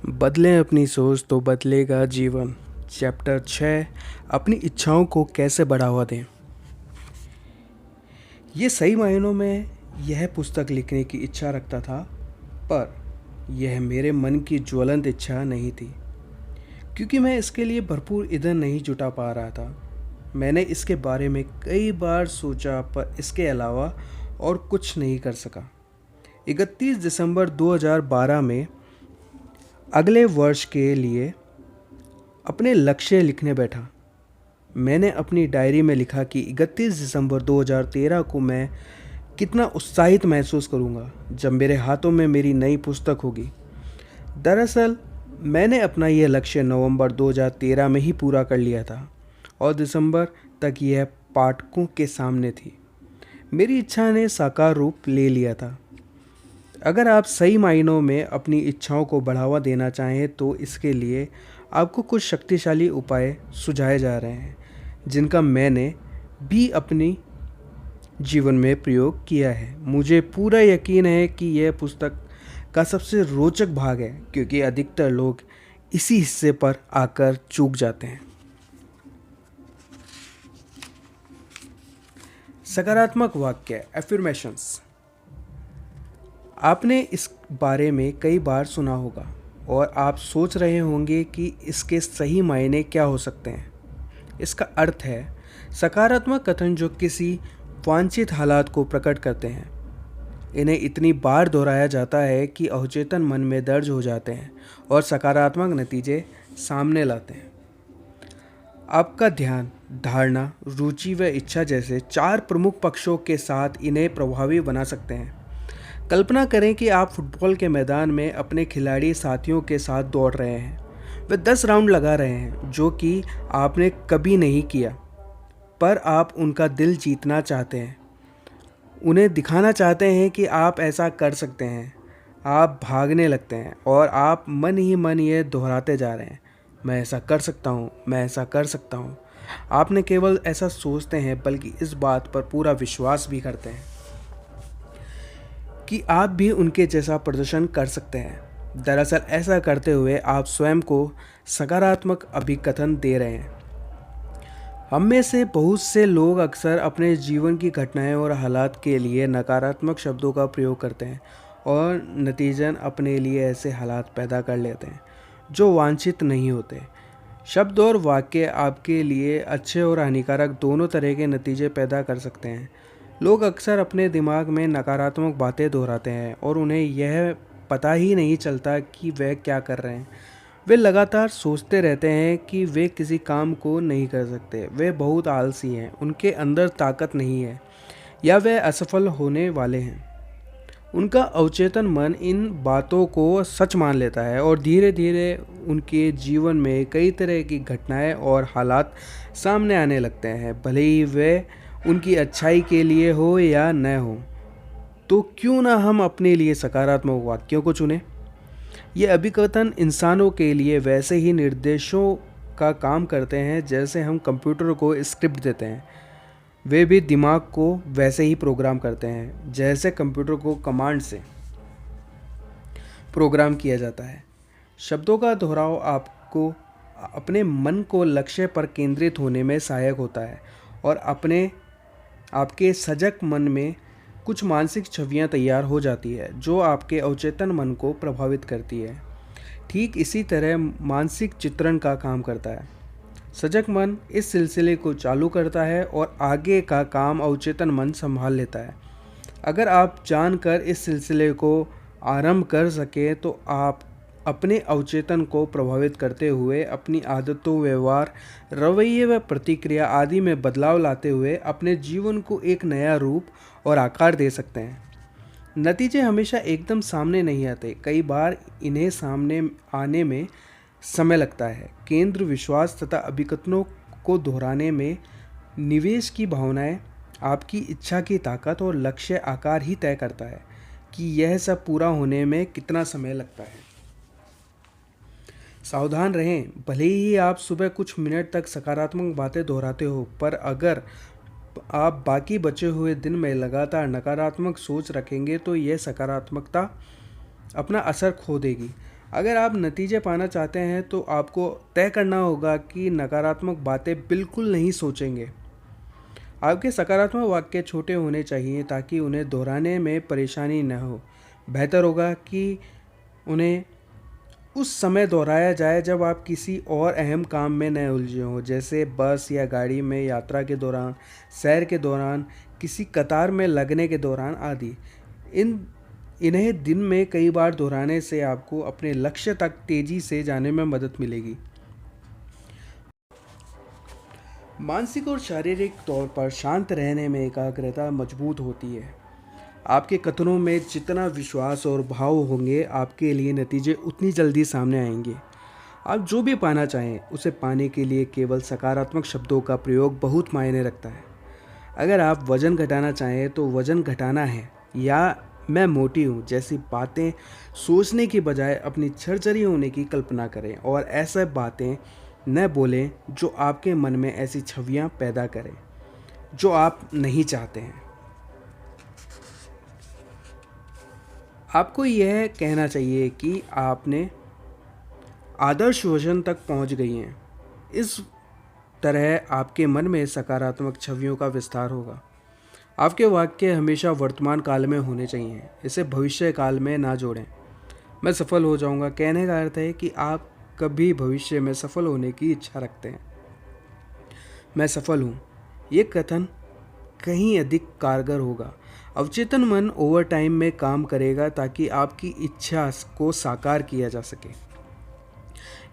बदलें अपनी सोच तो बदलेगा जीवन। चैप्टर 6, अपनी इच्छाओं को कैसे बढ़ावा दें। ये सही मायनों में यह पुस्तक लिखने की इच्छा रखता था, पर यह मेरे मन की ज्वलंत इच्छा नहीं थी, क्योंकि मैं इसके लिए भरपूर ईंधन नहीं जुटा पा रहा था। मैंने इसके बारे में कई बार सोचा, पर इसके अलावा और कुछ नहीं कर सका। 31 दिसंबर 2012 में अगले वर्ष के लिए अपने लक्ष्य लिखने बैठा। मैंने अपनी डायरी में लिखा कि 31 दिसंबर 2013 को मैं कितना उत्साहित महसूस करूंगा जब मेरे हाथों में मेरी नई पुस्तक होगी। दरअसल मैंने अपना यह लक्ष्य नवंबर 2013 में ही पूरा कर लिया था और दिसंबर तक यह पाठकों के सामने थी। मेरी इच्छा ने साकार रूप ले लिया था। अगर आप सही मायनों में अपनी इच्छाओं को बढ़ावा देना चाहें तो इसके लिए आपको कुछ शक्तिशाली उपाय सुझाए जा रहे हैं, जिनका मैंने भी अपनी जीवन में प्रयोग किया है। मुझे पूरा यकीन है कि यह पुस्तक का सबसे रोचक भाग है, क्योंकि अधिकतर लोग इसी हिस्से पर आकर चूक जाते हैं। सकारात्मक वाक्य, एफर्मेशंस। आपने इस बारे में कई बार सुना होगा और आप सोच रहे होंगे कि इसके सही मायने क्या हो सकते हैं। इसका अर्थ है सकारात्मक कथन जो किसी वांछित हालात को प्रकट करते हैं। इन्हें इतनी बार दोहराया जाता है कि अवचेतन मन में दर्ज हो जाते हैं और सकारात्मक नतीजे सामने लाते हैं। आपका ध्यान, धारणा, रुचि व इच्छा जैसे 4 प्रमुख पक्षों के साथ इन्हें प्रभावी बना सकते हैं। कल्पना करें कि आप फुटबॉल के मैदान में अपने खिलाड़ी साथियों के साथ दौड़ रहे हैं। वे 10 राउंड लगा रहे हैं, जो कि आपने कभी नहीं किया, पर आप उनका दिल जीतना चाहते हैं। उन्हें दिखाना चाहते हैं कि आप ऐसा कर सकते हैं। आप भागने लगते हैं और आप मन ही मन ये दोहराते जा रहे हैं, मैं ऐसा कर सकता हूँ, मैं ऐसा कर सकता हूँ। आपने केवल ऐसा सोचते हैं, बल्कि इस बात पर पूरा विश्वास भी करते हैं कि आप भी उनके जैसा प्रदर्शन कर सकते हैं। दरअसल ऐसा करते हुए आप स्वयं को सकारात्मक अभिकथन दे रहे हैं। हम में से बहुत से लोग अक्सर अपने जीवन की घटनाएं और हालात के लिए नकारात्मक शब्दों का प्रयोग करते हैं और नतीजन अपने लिए ऐसे हालात पैदा कर लेते हैं जो वांछित नहीं होते। शब्द और वाक्य आपके लिए अच्छे और हानिकारक दोनों तरह के नतीजे पैदा कर सकते हैं। लोग अक्सर अपने दिमाग में नकारात्मक बातें दोहराते हैं और उन्हें यह पता ही नहीं चलता कि वे क्या कर रहे हैं। वे लगातार सोचते रहते हैं कि वे किसी काम को नहीं कर सकते, वे बहुत आलसी हैं, उनके अंदर ताकत नहीं है, या वे असफल होने वाले हैं। उनका अवचेतन मन इन बातों को सच मान लेता है और धीरे धीरे उनके जीवन में कई तरह की घटनाएं और हालात सामने आने लगते हैं, भले ही वे उनकी अच्छाई के लिए हो या न हो। तो क्यों ना हम अपने लिए सकारात्मक वाक्यों को चुनें। ये अभिकथन इंसानों के लिए वैसे ही निर्देशों का काम करते हैं जैसे हम कंप्यूटर को स्क्रिप्ट देते हैं। वे भी दिमाग को वैसे ही प्रोग्राम करते हैं जैसे कंप्यूटर को कमांड से प्रोग्राम किया जाता है। शब्दों का दोहराव आपको अपने मन को लक्ष्य पर केंद्रित होने में सहायक होता है और आपके सजग मन में कुछ मानसिक छवियां तैयार हो जाती है जो आपके अवचेतन मन को प्रभावित करती है। ठीक इसी तरह मानसिक चित्रण का काम करता है। सजग मन इस सिलसिले को चालू करता है और आगे का काम अवचेतन मन संभाल लेता है। अगर आप जानकर इस सिलसिले को आरंभ कर सकें तो आप अपने अवचेतन को प्रभावित करते हुए अपनी आदतों, व्यवहार, रवैये व प्रतिक्रिया आदि में बदलाव लाते हुए अपने जीवन को एक नया रूप और आकार दे सकते हैं। नतीजे हमेशा एकदम सामने नहीं आते, कई बार इन्हें सामने आने में समय लगता है। केंद्र, विश्वास तथा अभिकथनों को दोहराने में निवेश की भावनाएं आपकी इच्छा की ताकत और लक्ष्य आकार ही तय करता है कि यह सब पूरा होने में कितना समय लगता है। सावधान रहें, भले ही आप सुबह कुछ मिनट तक सकारात्मक बातें दोहराते हो, पर अगर आप बाकी बचे हुए दिन में लगातार नकारात्मक सोच रखेंगे तो यह सकारात्मकता अपना असर खो देगी। अगर आप नतीजे पाना चाहते हैं तो आपको तय करना होगा कि नकारात्मक बातें बिल्कुल नहीं सोचेंगे। आपके सकारात्मक वाक्य छोटे होने चाहिए ताकि उन्हें दोहराने में परेशानी न हो। बेहतर होगा कि उन्हें उस समय दोहराया जाए जब आप किसी और अहम काम में न उलझे हों, जैसे बस या गाड़ी में यात्रा के दौरान, सैर के दौरान, किसी कतार में लगने के दौरान आदि। इन्हें दिन में कई बार दोहराने से आपको अपने लक्ष्य तक तेजी से जाने में मदद मिलेगी। मानसिक और शारीरिक तौर पर शांत रहने में एकाग्रता मजबूत होती है। आपके कथनों में जितना विश्वास और भाव होंगे, आपके लिए नतीजे उतनी जल्दी सामने आएंगे। आप जो भी पाना चाहें, उसे पाने के लिए केवल सकारात्मक शब्दों का प्रयोग बहुत मायने रखता है। अगर आप वज़न घटाना चाहें तो वज़न घटाना है या मैं मोटी हूँ जैसी बातें सोचने की बजाय अपनी झरझरी होने की कल्पना करें और ऐसे बातें न बोलें जो आपके मन में ऐसी छवियाँ पैदा करें जो आप नहीं चाहते हैं। आपको यह कहना चाहिए कि आपने आदर्श वजन तक पहुंच गई हैं। इस तरह आपके मन में सकारात्मक छवियों का विस्तार होगा। आपके वाक्य हमेशा वर्तमान काल में होने चाहिए, इसे भविष्य काल में ना जोड़ें। मैं सफल हो जाऊंगा कहने का अर्थ है कि आप कभी भविष्य में सफल होने की इच्छा रखते हैं। मैं सफल हूँ, ये कथन कहीं अधिक कारगर होगा। अवचेतन मन ओवर टाइम में काम करेगा ताकि आपकी इच्छा को साकार किया जा सके।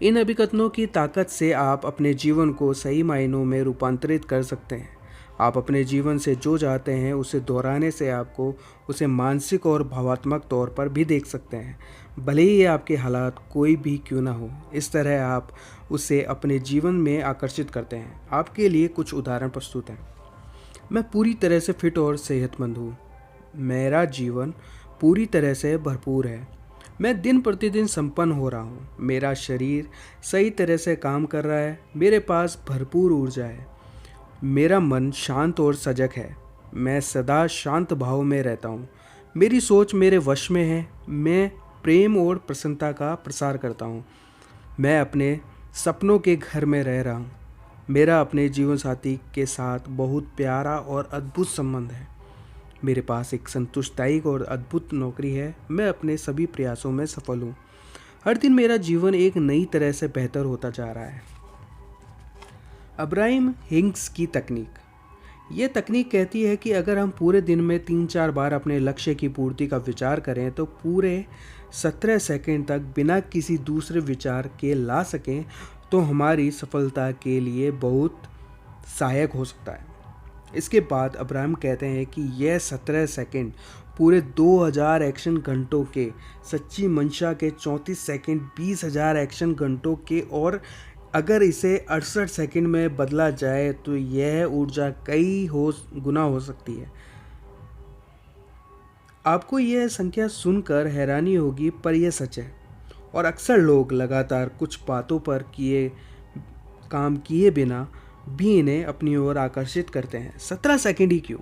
इन अभिकथनों की ताकत से आप अपने जीवन को सही मायनों में रूपांतरित कर सकते हैं। आप अपने जीवन से जो चाहते हैं उसे दोहराने से आपको उसे मानसिक और भावात्मक तौर पर भी देख सकते हैं, भले ही आपके हालात कोई भी क्यों ना हो। इस तरह आप उसे अपने जीवन में आकर्षित करते हैं। आपके लिए कुछ उदाहरण प्रस्तुत हैं। मैं पूरी तरह से फिट और सेहतमंद हूँ। मेरा जीवन पूरी तरह से भरपूर है। मैं दिन प्रतिदिन संपन्न हो रहा हूँ। मेरा शरीर सही तरह से काम कर रहा है। मेरे पास भरपूर ऊर्जा है। मेरा मन शांत और सजग है। मैं सदा शांत भाव में रहता हूँ। मेरी सोच मेरे वश में है। मैं प्रेम और प्रसन्नता का प्रसार करता हूँ। मैं अपने सपनों के घर में रह रहा हूँ। मेरा अपने जीवन साथी के साथ बहुत प्यारा और अद्भुत संबंध है। मेरे पास एक संतुष्टदायक और अद्भुत नौकरी है। मैं अपने सभी प्रयासों में सफल हूँ। हर दिन मेरा जीवन एक नई तरह से बेहतर होता जा रहा है। अब्राहम हिंग्स की तकनीक। ये तकनीक कहती है कि अगर हम पूरे दिन में 3-4 बार अपने लक्ष्य की पूर्ति का विचार करें तो पूरे 17 सेकंड तक बिना किसी दूसरे विचार के ला सकें तो हमारी सफलता के लिए बहुत सहायक हो सकता है। इसके बाद अब्राहम कहते हैं कि यह 17 सेकंड पूरे 2000 एक्शन घंटों के, सच्ची मंशा के 34 सेकंड 20,000 एक्शन घंटों के, और अगर इसे 68 सेकंड में बदला जाए तो यह ऊर्जा कई गुना हो सकती है। आपको यह संख्या सुनकर हैरानी होगी, पर यह सच है और अक्सर लोग लगातार कुछ बातों पर काम किए बिना भी इन्हें अपनी ओर आकर्षित करते हैं। 17 सेकंड ही क्यों?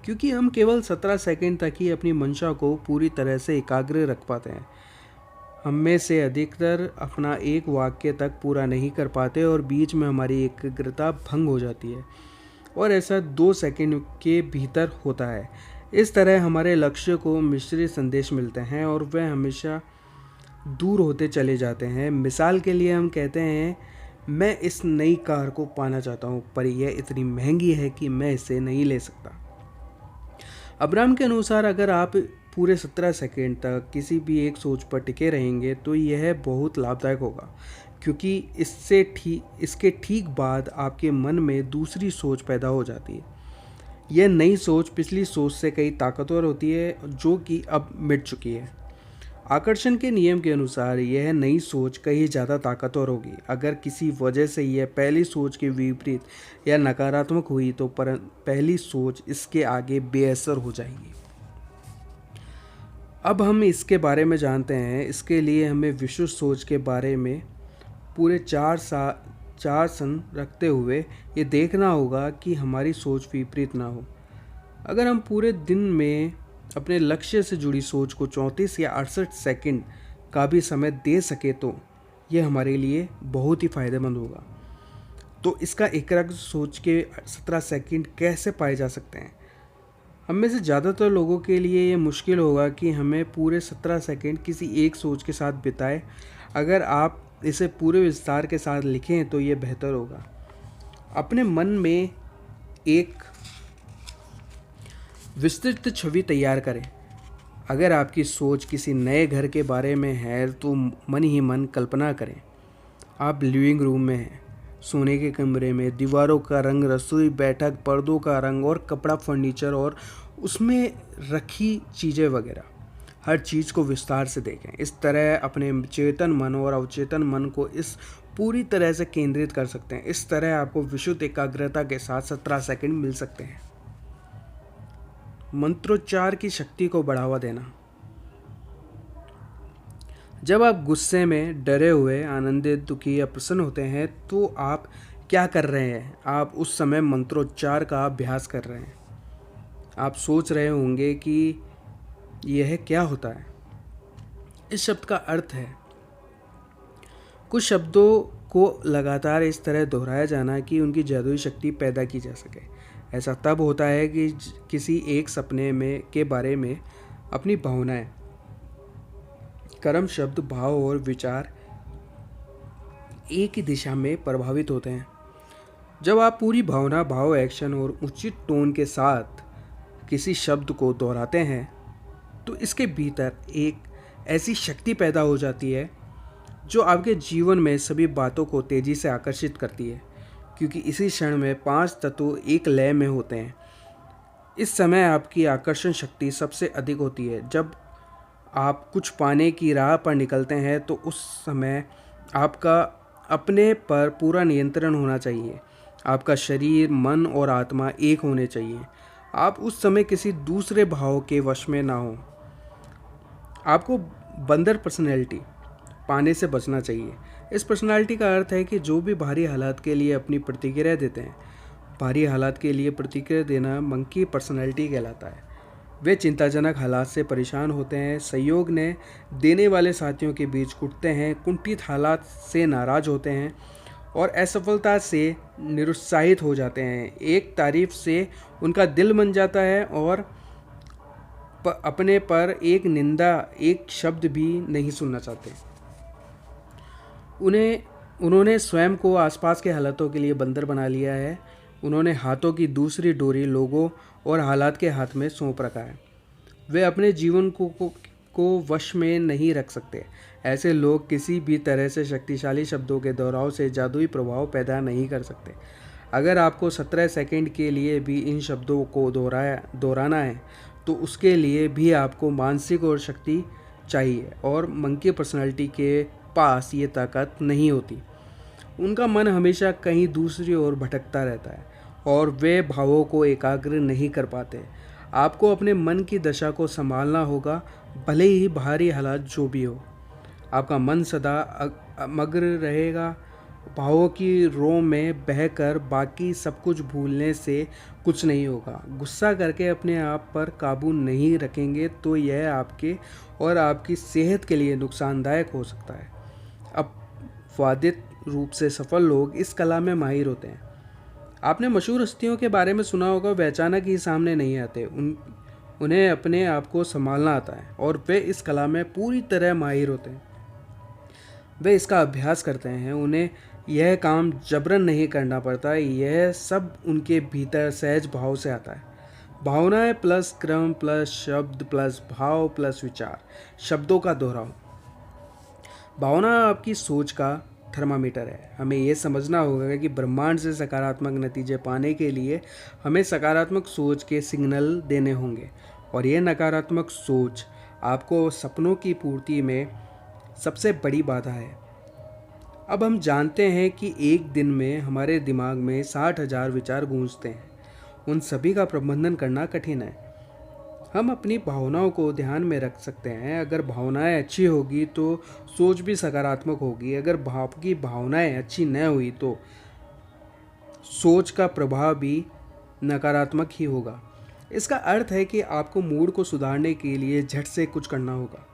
क्योंकि हम केवल 17 सेकंड तक ही अपनी मंशा को पूरी तरह से एकाग्र रख पाते हैं। हम में से अधिकतर अपना एक वाक्य तक पूरा नहीं कर पाते और बीच में हमारी एकाग्रता भंग हो जाती है, और ऐसा 2 सेकंड के भीतर होता है। इस तरह हमारे लक्ष्य को मिश्रित संदेश मिलते हैं और वह हमेशा दूर होते चले जाते हैं। मिसाल के लिए हम कहते हैं, मैं इस नई कार को पाना चाहता हूँ पर यह इतनी महंगी है कि मैं इसे नहीं ले सकता। अब्राहम के अनुसार अगर आप पूरे 17 सेकंड तक किसी भी एक सोच पर टिके रहेंगे तो यह बहुत लाभदायक होगा, क्योंकि इसके ठीक बाद आपके मन में दूसरी सोच पैदा हो जाती है। यह नई सोच पिछली सोच से कई ताकतवर होती है, जो कि अब मिट चुकी है। आकर्षण के नियम के अनुसार यह नई सोच कहीं ज़्यादा ताकतवर होगी। अगर किसी वजह से यह पहली सोच के विपरीत या नकारात्मक हुई तो पहली सोच इसके आगे बेअसर हो जाएगी। अब हम इसके बारे में जानते हैं। इसके लिए हमें विशुद्ध सोच के बारे में पूरे 4 सन रखते हुए ये देखना होगा कि हमारी सोच विपरीत ना हो। अगर हम पूरे दिन में अपने लक्ष्य से जुड़ी सोच को 34 या 68 सेकंड का भी समय दे सके तो ये हमारे लिए बहुत ही फ़ायदेमंद होगा। तो इसका एकाग्र सोच के 17 सेकंड कैसे पाए जा सकते हैं? हम में से ज़्यादातर लोगों के लिए ये मुश्किल होगा कि हमें पूरे 17 सेकंड किसी एक सोच के साथ बिताए। अगर आप इसे पूरे विस्तार के साथ लिखें तो ये बेहतर होगा। अपने मन में एक विस्तृत छवि तैयार करें। अगर आपकी सोच किसी नए घर के बारे में है तो मन ही मन कल्पना करें। आप लिविंग रूम में हैं, सोने के कमरे में, दीवारों का रंग, रसोई, बैठक, पर्दों का रंग और कपड़ा, फर्नीचर और उसमें रखी चीज़ें वगैरह, हर चीज़ को विस्तार से देखें। इस तरह अपने चेतन मन और अवचेतन मन को इस पूरी तरह से केंद्रित कर सकते हैं। इस तरह आपको विशुद्ध एकाग्रता के साथ 17 सेकंड मिल सकते हैं। मंत्रोच्चार की शक्ति को बढ़ावा देना। जब आप गुस्से में, डरे हुए, आनंदित, दुखी या प्रसन्न होते हैं तो आप क्या कर रहे हैं? आप उस समय मंत्रोच्चार का अभ्यास कर रहे हैं। आप सोच रहे होंगे कि यह क्या होता है। इस शब्द का अर्थ है कुछ शब्दों को लगातार इस तरह दोहराया जाना कि उनकी जादुई शक्ति पैदा की जा सके। ऐसा तब होता है कि किसी एक सपने में के बारे में अपनी भावनाएं, कर्म, शब्द, भाव और विचार एक ही दिशा में प्रभावित होते हैं। जब आप पूरी भावना, भाव, एक्शन और उचित टोन के साथ किसी शब्द को दोहराते हैं तो इसके भीतर एक ऐसी शक्ति पैदा हो जाती है जो आपके जीवन में सभी बातों को तेज़ी से आकर्षित करती है, क्योंकि इसी क्षण में 5 तत्व एक लय में होते हैं। इस समय आपकी आकर्षण शक्ति सबसे अधिक होती है। जब आप कुछ पाने की राह पर निकलते हैं तो उस समय आपका अपने पर पूरा नियंत्रण होना चाहिए। आपका शरीर, मन और आत्मा एक होने चाहिए। आप उस समय किसी दूसरे भाव के वश में ना हो। आपको बंदर पर्सनैलिटी पाने से बचना चाहिए। इस पर्सनैलिटी का अर्थ है कि जो भी भारी हालात के लिए अपनी प्रतिक्रिया देते हैं, भारी हालात के लिए प्रतिक्रिया देना मंकी पर्सनैलिटी कहलाता है। वे चिंताजनक हालात से परेशान होते हैं, सहयोग ने देने वाले साथियों के बीच कुटते हैं, कुंठित हालात से नाराज होते हैं और असफलता से निरुत्साहित हो जाते हैं। एक तारीफ से उनका दिल बन जाता है और अपने पर एक निंदा, एक शब्द भी नहीं सुनना चाहते। उन्होंने स्वयं को आसपास के हालातों के लिए बंदर बना लिया है। उन्होंने हाथों की दूसरी डोरी लोगों और हालात के हाथ में सौंप रखा है। वे अपने जीवन को वश में नहीं रख सकते। ऐसे लोग किसी भी तरह से शक्तिशाली शब्दों के दोहराव से जादुई प्रभाव पैदा नहीं कर सकते। अगर आपको 17 सेकंड के लिए भी इन शब्दों को दोहराना है तो उसके लिए भी आपको मानसिक और शक्ति चाहिए, और मंकी पर्सनालिटी के पास ये ताकत नहीं होती। उनका मन हमेशा कहीं दूसरी ओर भटकता रहता है और वे भावों को एकाग्र नहीं कर पाते। आपको अपने मन की दशा को संभालना होगा, भले ही बाहरी हालात जो भी हो। आपका मन सदा मग्न रहेगा। भावों की रो में बहकर बाकी सब कुछ भूलने से कुछ नहीं होगा। गुस्सा करके अपने आप पर काबू नहीं रखेंगे तो यह आपके और आपकी सेहत के लिए नुकसानदायक हो सकता है। अपवादित रूप से सफल लोग इस कला में माहिर होते हैं। आपने मशहूर हस्तियों के बारे में सुना होगा, वे अचानक ही सामने नहीं आते। उन्हें अपने आप को संभालना आता है और वे इस कला में पूरी तरह माहिर होते हैं। वे इसका अभ्यास करते हैं। उन्हें यह काम जबरन नहीं करना पड़ता। यह सब उनके भीतर सहज भाव से आता है। भावनाएं प्लस क्रम प्लस शब्द प्लस भाव प्लस विचार, शब्दों का दोहराव। भावना आपकी सोच का थर्मामीटर है। हमें यह समझना होगा कि ब्रह्मांड से सकारात्मक नतीजे पाने के लिए हमें सकारात्मक सोच के सिग्नल देने होंगे, और यह नकारात्मक सोच आपको सपनों की पूर्ति में सबसे बड़ी बाधा है। अब हम जानते हैं कि एक दिन में हमारे दिमाग में 60,000 विचार गूंजते हैं। उन सभी का प्रबंधन करना कठिन है। हम अपनी भावनाओं को ध्यान में रख सकते हैं। अगर भावनाएं अच्छी होगी तो सोच भी सकारात्मक होगी। अगर आपकी भावनाएं अच्छी न हुई तो सोच का प्रभाव भी नकारात्मक ही होगा। इसका अर्थ है कि आपको मूड को सुधारने के लिए झट से कुछ करना होगा।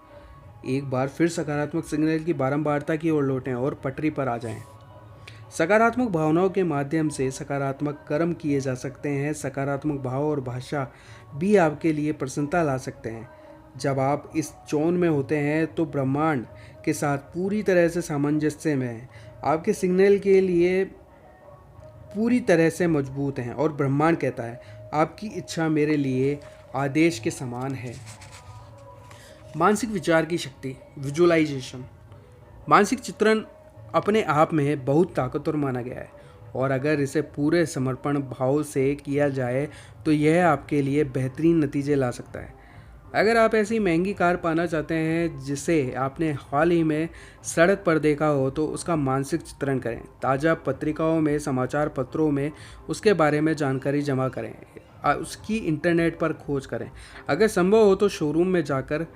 एक बार फिर सकारात्मक सिग्नल की बारंबारता की ओर लौटें और पटरी पर आ जाएं। सकारात्मक भावनाओं के माध्यम से सकारात्मक कर्म किए जा सकते हैं। सकारात्मक भाव और भाषा भी आपके लिए प्रसन्नता ला सकते हैं। जब आप इस जोन में होते हैं तो ब्रह्मांड के साथ पूरी तरह से सामंजस्य में हैं। आपके सिग्नल के लिए पूरी तरह से मजबूत हैं और ब्रह्मांड कहता है आपकी इच्छा मेरे लिए आदेश के समान है। मानसिक विचार की शक्ति, विजुअलाइजेशन। मानसिक चित्रण अपने आप में बहुत ताकतवर माना गया है और अगर इसे पूरे समर्पण भाव से किया जाए तो यह आपके लिए बेहतरीन नतीजे ला सकता है। अगर आप ऐसी महंगी कार पाना चाहते हैं जिसे आपने हाल ही में सड़क पर देखा हो तो उसका मानसिक चित्रण करें। ताज़ा पत्रिकाओं में, समाचार पत्रों में उसके बारे में जानकारी जमा करें। उसकी इंटरनेट पर खोज करें। अगर संभव हो तो शोरूम में जाकर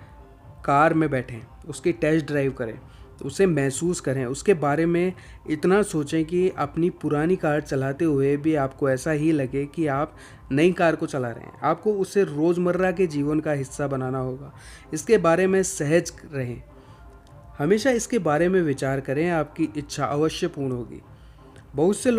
कार में बैठें, उसकी टेस्ट ड्राइव करें, उसे महसूस करें, उसके बारे में इतना सोचें कि अपनी पुरानी कार चलाते हुए भी आपको ऐसा ही लगे कि आप नई कार को चला रहे हैं। आपको उसे रोज़मर्रा के जीवन का हिस्सा बनाना होगा। इसके बारे में सहज रहें, हमेशा इसके बारे में विचार करें, आपकी इच्छा अवश्य पूर्ण होगी। बहुत से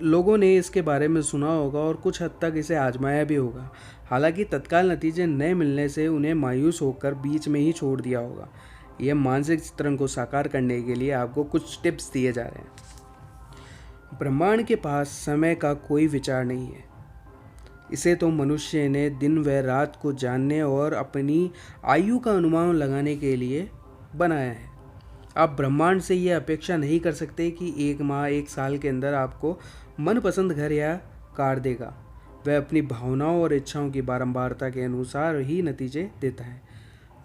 लोगों ने इसके बारे में सुना होगा और कुछ हद तक इसे आजमाया भी होगा। हालांकि तत्काल नतीजे न मिलने से उन्हें मायूस होकर बीच में ही छोड़ दिया होगा। यह मानसिक चित्रण को साकार करने के लिए आपको कुछ टिप्स दिए जा रहे हैं। ब्रह्मांड के पास समय का कोई विचार नहीं है। इसे तो मनुष्य ने दिन व रात को जानने और अपनी आयु का अनुमान लगाने के लिए बनाया है। आप ब्रह्मांड से यह अपेक्षा नहीं कर सकते कि 1 माह 1 साल के अंदर आपको मनपसंद घर या कार देगा। वह अपनी भावनाओं और इच्छाओं की बारंबारता के अनुसार ही नतीजे देता है।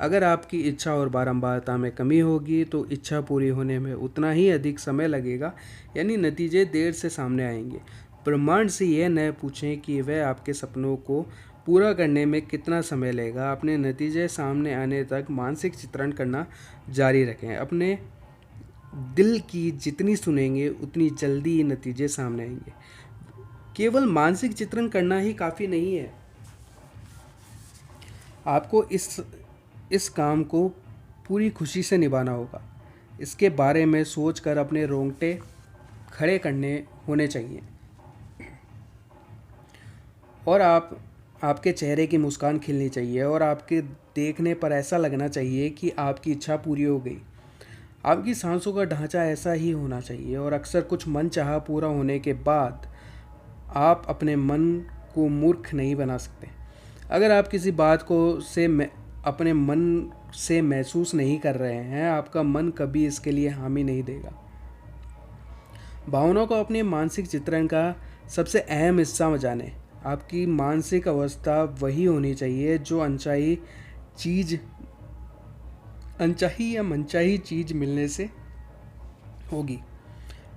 अगर आपकी इच्छा और बारंबारता में कमी होगी तो इच्छा पूरी होने में उतना ही अधिक समय लगेगा, यानी नतीजे देर से सामने आएंगे। ब्रह्मांड से यह न पूछें कि वह आपके सपनों को पूरा करने में कितना समय लेगा। अपने नतीजे सामने आने तक मानसिक चित्रण करना जारी रखें। अपने दिल की जितनी सुनेंगे उतनी जल्दी नतीजे सामने आएंगे। केवल मानसिक चित्रण करना ही काफ़ी नहीं है, आपको इस काम को पूरी खुशी से निभाना होगा। इसके बारे में सोचकर अपने रोंगटे खड़े करने होने चाहिए और आपके चेहरे की मुस्कान खिलनी चाहिए और आपके देखने पर ऐसा लगना चाहिए कि आपकी इच्छा पूरी हो गई। आपकी सांसों का ढांचा ऐसा ही होना चाहिए और अक्सर कुछ मनचाहा पूरा होने के बाद आप अपने मन को मूर्ख नहीं बना सकते। अगर आप किसी बात को अपने मन से महसूस नहीं कर रहे हैं, आपका मन कभी इसके लिए हामी नहीं देगा। भावनाओं को अपने मानसिक चित्रण का सबसे अहम हिस्सा जानें। आपकी मानसिक अवस्था वही होनी चाहिए जो अनचाही या मनचाही चीज मिलने से होगी।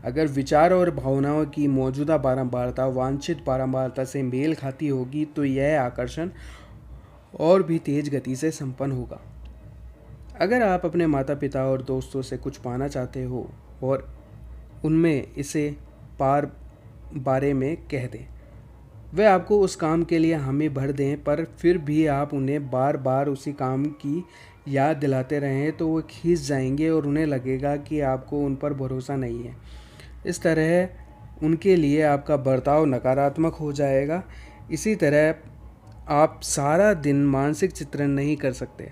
अगर विचार और भावनाओं की मौजूदा बारंबारता वांछित बारंबारता से मेल खाती होगी तो यह आकर्षण और भी तेज गति से संपन्न होगा। अगर आप अपने माता पिता और दोस्तों से कुछ पाना चाहते हो और उनमें इसे बारे में कह दें, वे आपको उस काम के लिए हामी भर दें, पर फिर भी आप उन्हें बार बार उसी काम की याद दिलाते रहें तो वो खींच जाएंगे और उन्हें लगेगा कि आपको उन पर भरोसा नहीं है। इस तरह उनके लिए आपका बर्ताव नकारात्मक हो जाएगा। इसी तरह आप सारा दिन मानसिक चित्रण नहीं कर सकते।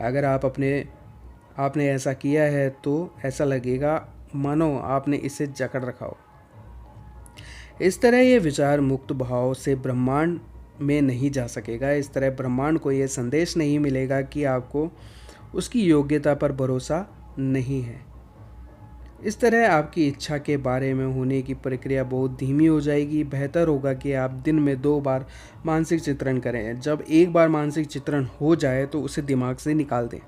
अगर आपने ऐसा किया है तो ऐसा लगेगा मानो आपने इसे जकड़ रखा हो। इस तरह ये विचार मुक्त भाव से ब्रह्मांड में नहीं जा सकेगा। इस तरह ब्रह्मांड को यह संदेश नहीं मिलेगा कि आपको उसकी योग्यता पर भरोसा नहीं है। इस तरह आपकी इच्छा के बारे में होने की प्रक्रिया बहुत धीमी हो जाएगी। बेहतर होगा कि आप दिन में 2 बार मानसिक चित्रण करें। जब एक बार मानसिक चित्रण हो जाए तो उसे दिमाग से निकाल दें।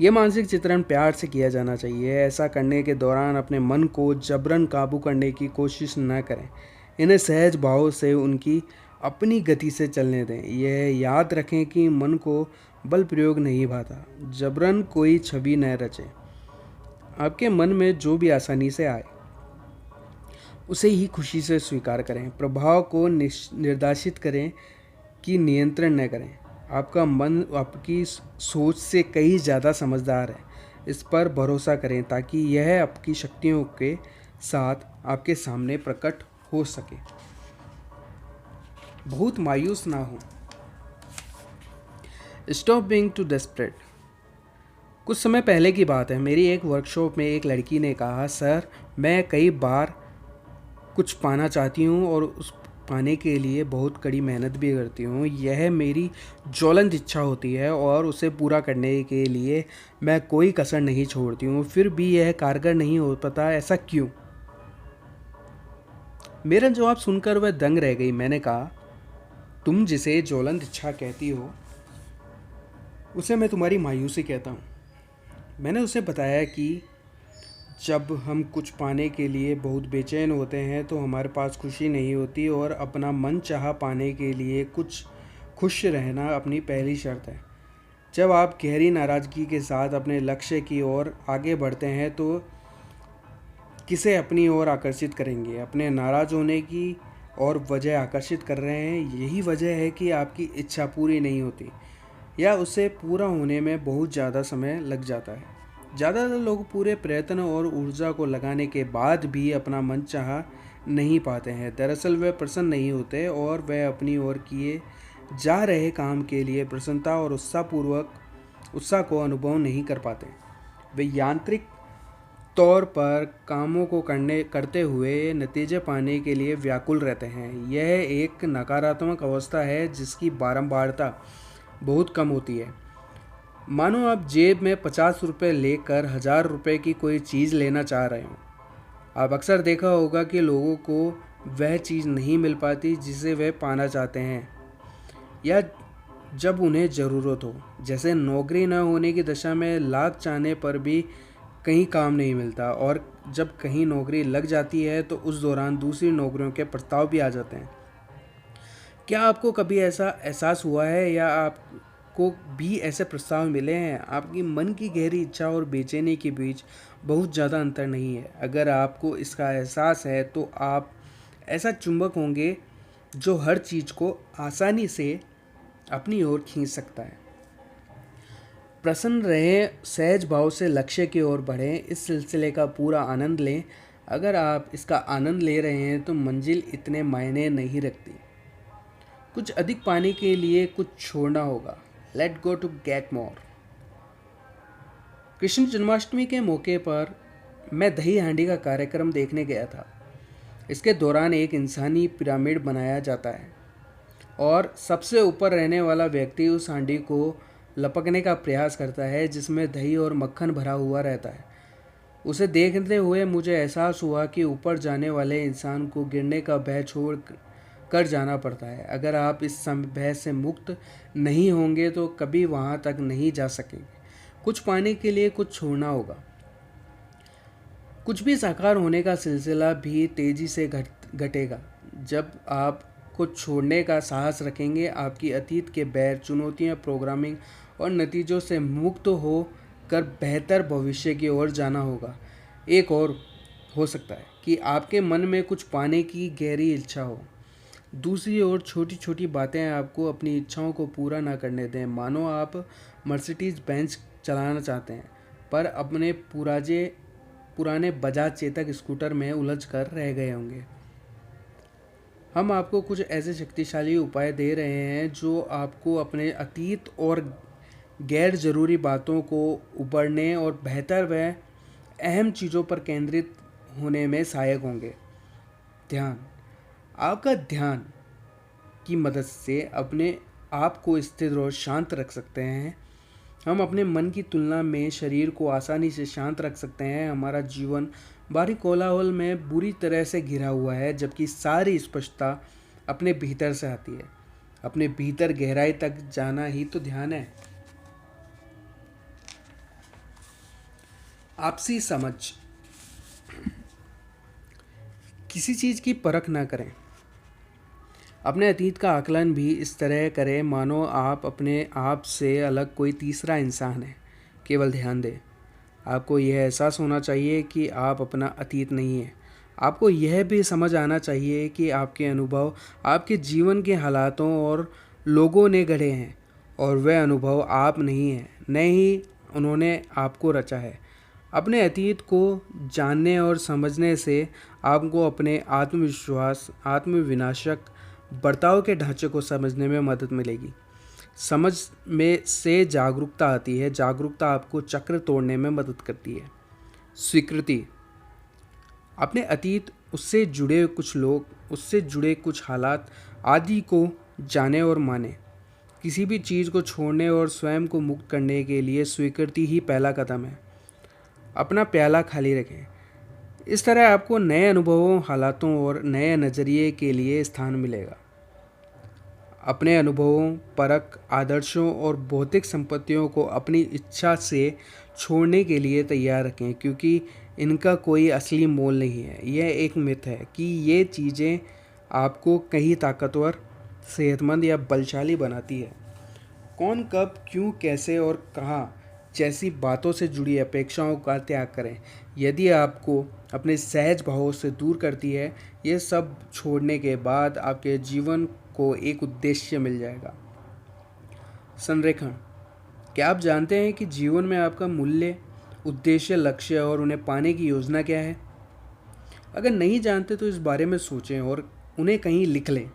यह मानसिक चित्रण प्यार से किया जाना चाहिए। ऐसा करने के दौरान अपने मन को जबरन काबू करने की कोशिश न करें। इन्हें सहज भाव से उनकी अपनी गति से चलने दें। यह याद रखें कि मन को बल प्रयोग नहीं भाता। जबरन कोई छवि न रचे। आपके मन में जो भी आसानी से आए उसे ही खुशी से स्वीकार करें। प्रभाव को निर्देशित करें कि नियंत्रण न करें। आपका मन आपकी सोच से कहीं ज़्यादा समझदार है। इस पर भरोसा करें ताकि यह आपकी शक्तियों के साथ आपके सामने प्रकट हो सके। बहुत मायूस ना हो। Stop being too desperate. कुछ समय पहले की बात है, मेरी एक वर्कशॉप में एक लड़की ने कहा, सर मैं कई बार कुछ पाना चाहती हूँ और उस पाने के लिए बहुत कड़ी मेहनत भी करती हूँ। यह मेरी ज्वलंत इच्छा होती है और उसे पूरा करने के लिए मैं कोई कसर नहीं छोड़ती हूँ, फिर भी यह कारगर नहीं हो पाता, ऐसा क्यों? मेरा जवाब सुनकर वह दंग रह गई। मैंने कहा, तुम जिसे ज्वलंत इच्छा कहती हो उसे मैं तुम्हारी मायूसी कहता हूँ। मैंने उसे बताया कि जब हम कुछ पाने के लिए बहुत बेचैन होते हैं तो हमारे पास खुशी नहीं होती, और अपना मन चाहा पाने के लिए कुछ खुश रहना अपनी पहली शर्त है। जब आप गहरी नाराज़गी के साथ अपने लक्ष्य की ओर आगे बढ़ते हैं तो किसे अपनी ओर आकर्षित करेंगे? अपने नाराज़ होने की और वजह आकर्षित कर रहे हैं। यही वजह है कि आपकी इच्छा पूरी नहीं होती या उसे पूरा होने में बहुत ज़्यादा समय लग जाता है। ज़्यादातर लोग पूरे प्रयत्न और ऊर्जा को लगाने के बाद भी अपना मनचाहा नहीं पाते हैं। दरअसल वे प्रसन्न नहीं होते और वे अपनी ओर किए जा रहे काम के लिए प्रसन्नता और उत्साह को अनुभव नहीं कर पाते। वे यांत्रिक तौर पर कामों को करते हुए नतीजे पाने के लिए व्याकुल रहते हैं। यह एक नकारात्मक अवस्था है जिसकी बारंबारता बहुत कम होती है। मानो आप जेब में 50 रुपये लेकर 1000 रुपये की कोई चीज़ लेना चाह रहे हो। आप अक्सर देखा होगा कि लोगों को वह चीज़ नहीं मिल पाती जिसे वे पाना चाहते हैं, या जब उन्हें ज़रूरत हो। जैसे नौकरी न होने की दशा में लाख चाहने पर भी कहीं काम नहीं मिलता, और जब कहीं नौकरी लग जाती है तो उस दौरान दूसरी नौकरियों के प्रस्ताव भी आ जाते हैं। क्या आपको कभी ऐसा एहसास हुआ है या आपको भी ऐसे प्रस्ताव मिले हैं? आपकी मन की गहरी इच्छा और बेचैनी के बीच बहुत ज़्यादा अंतर नहीं है। अगर आपको इसका एहसास है तो आप ऐसा चुंबक होंगे जो हर चीज़ को आसानी से अपनी ओर खींच सकता है। प्रसन्न रहें, सहज भाव से लक्ष्य की ओर बढ़ें, इस सिलसिले का पूरा आनंद लें। अगर आप इसका आनंद ले रहे हैं तो मंजिल इतने मायने नहीं रखती। कुछ अधिक पाने के लिए कुछ छोड़ना होगा। Let go to get more. Krishna Janmashtami के मौके पर मैं दही हांडी का कार्यक्रम देखने गया था। इसके दौरान एक इंसानी पिरामिड बनाया जाता है और सबसे ऊपर रहने वाला व्यक्ति उस हांडी को लपकने का प्रयास करता है जिसमें दही और मक्खन भरा हुआ रहता है। उसे देखते हुए मुझे एहसास हुआ कि ऊपर जाने वाले इंसान को गिरने का भय छोड़ कर जाना पड़ता है। अगर आप इस भय से मुक्त नहीं होंगे तो कभी वहाँ तक नहीं जा सकेंगे। कुछ पाने के लिए कुछ छोड़ना होगा। कुछ भी साकार होने का सिलसिला भी तेजी से घटेगा। जब आप कुछ छोड़ने का साहस रखेंगे, आपकी अतीत के बैर, चुनौतियाँ, प्रोग्रामिंग और नतीजों से मुक्त हो कर बेहतर भविष्य की ओर जाना होगा। एक और हो सकता है कि आपके मन में कुछ पाने की गहरी इच्छा हो। दूसरी ओर छोटी छोटी बातें आपको अपनी इच्छाओं को पूरा ना करने दें। मानो आप मर्सिडीज बेंज चलाना चाहते हैं पर अपने पुराने बजाज चेतक स्कूटर में उलझ कर रह गए होंगे। हम आपको कुछ ऐसे शक्तिशाली उपाय दे रहे हैं जो आपको अपने अतीत और गैर ज़रूरी बातों को उबरने और बेहतर व अहम चीज़ों पर केंद्रित होने में सहायक होंगे। ध्यान। आपका ध्यान की मदद से अपने आप को स्थिर और शांत रख सकते हैं। हम अपने मन की तुलना में शरीर को आसानी से शांत रख सकते हैं। हमारा जीवन बाहरी कोलाहल में बुरी तरह से घिरा हुआ है, जबकि सारी स्पष्टता अपने भीतर से आती है। अपने भीतर गहराई तक जाना ही तो ध्यान है। आपसी समझ। किसी चीज़ की परख ना करें। अपने अतीत का आकलन भी इस तरह करें मानो आप अपने आप से अलग कोई तीसरा इंसान है। केवल ध्यान दें। आपको यह एहसास होना चाहिए कि आप अपना अतीत नहीं है। आपको यह भी समझ आना चाहिए कि आपके अनुभव आपके जीवन के हालातों और लोगों ने गढ़े हैं और वह अनुभव आप नहीं हैं, न ही उन्होंने आपको रचा है। अपने अतीत को जानने और समझने से आपको अपने आत्मविश्वास, आत्मविनाशक बर्ताव के ढांचे को समझने में मदद मिलेगी। समझ में से जागरूकता आती है, जागरूकता आपको चक्र तोड़ने में मदद करती है। स्वीकृति, अपने अतीत, उससे जुड़े कुछ लोग, उससे जुड़े कुछ हालात आदि को जाने और माने। किसी भी चीज़ को छोड़ने और स्वयं को मुक्त करने के लिए स्वीकृति ही पहला कदम है। अपना प्याला खाली रखें। इस तरह आपको नए अनुभवों, हालातों और नए नज़रिए के लिए स्थान मिलेगा। अपने अनुभवों, परख, आदर्शों और भौतिक संपत्तियों को अपनी इच्छा से छोड़ने के लिए तैयार रखें, क्योंकि इनका कोई असली मोल नहीं है। यह एक मिथ है कि ये चीज़ें आपको कहीं ताकतवर, सेहतमंद या बलशाली बनाती है। कौन, कब, क्यों, कैसे और कहाँ जैसी बातों से जुड़ी अपेक्षाओं का त्याग करें। यदि आपको अपने सहज भावों से दूर करती है, ये सब छोड़ने के बाद आपके जीवन को एक उद्देश्य मिल जाएगा। संरेखण, क्या आप जानते हैं कि जीवन में आपका मूल्य, उद्देश्य, लक्ष्य और उन्हें पाने की योजना क्या है? अगर नहीं जानते तो इस बारे में सोचें और उन्हें कहीं लिख लें।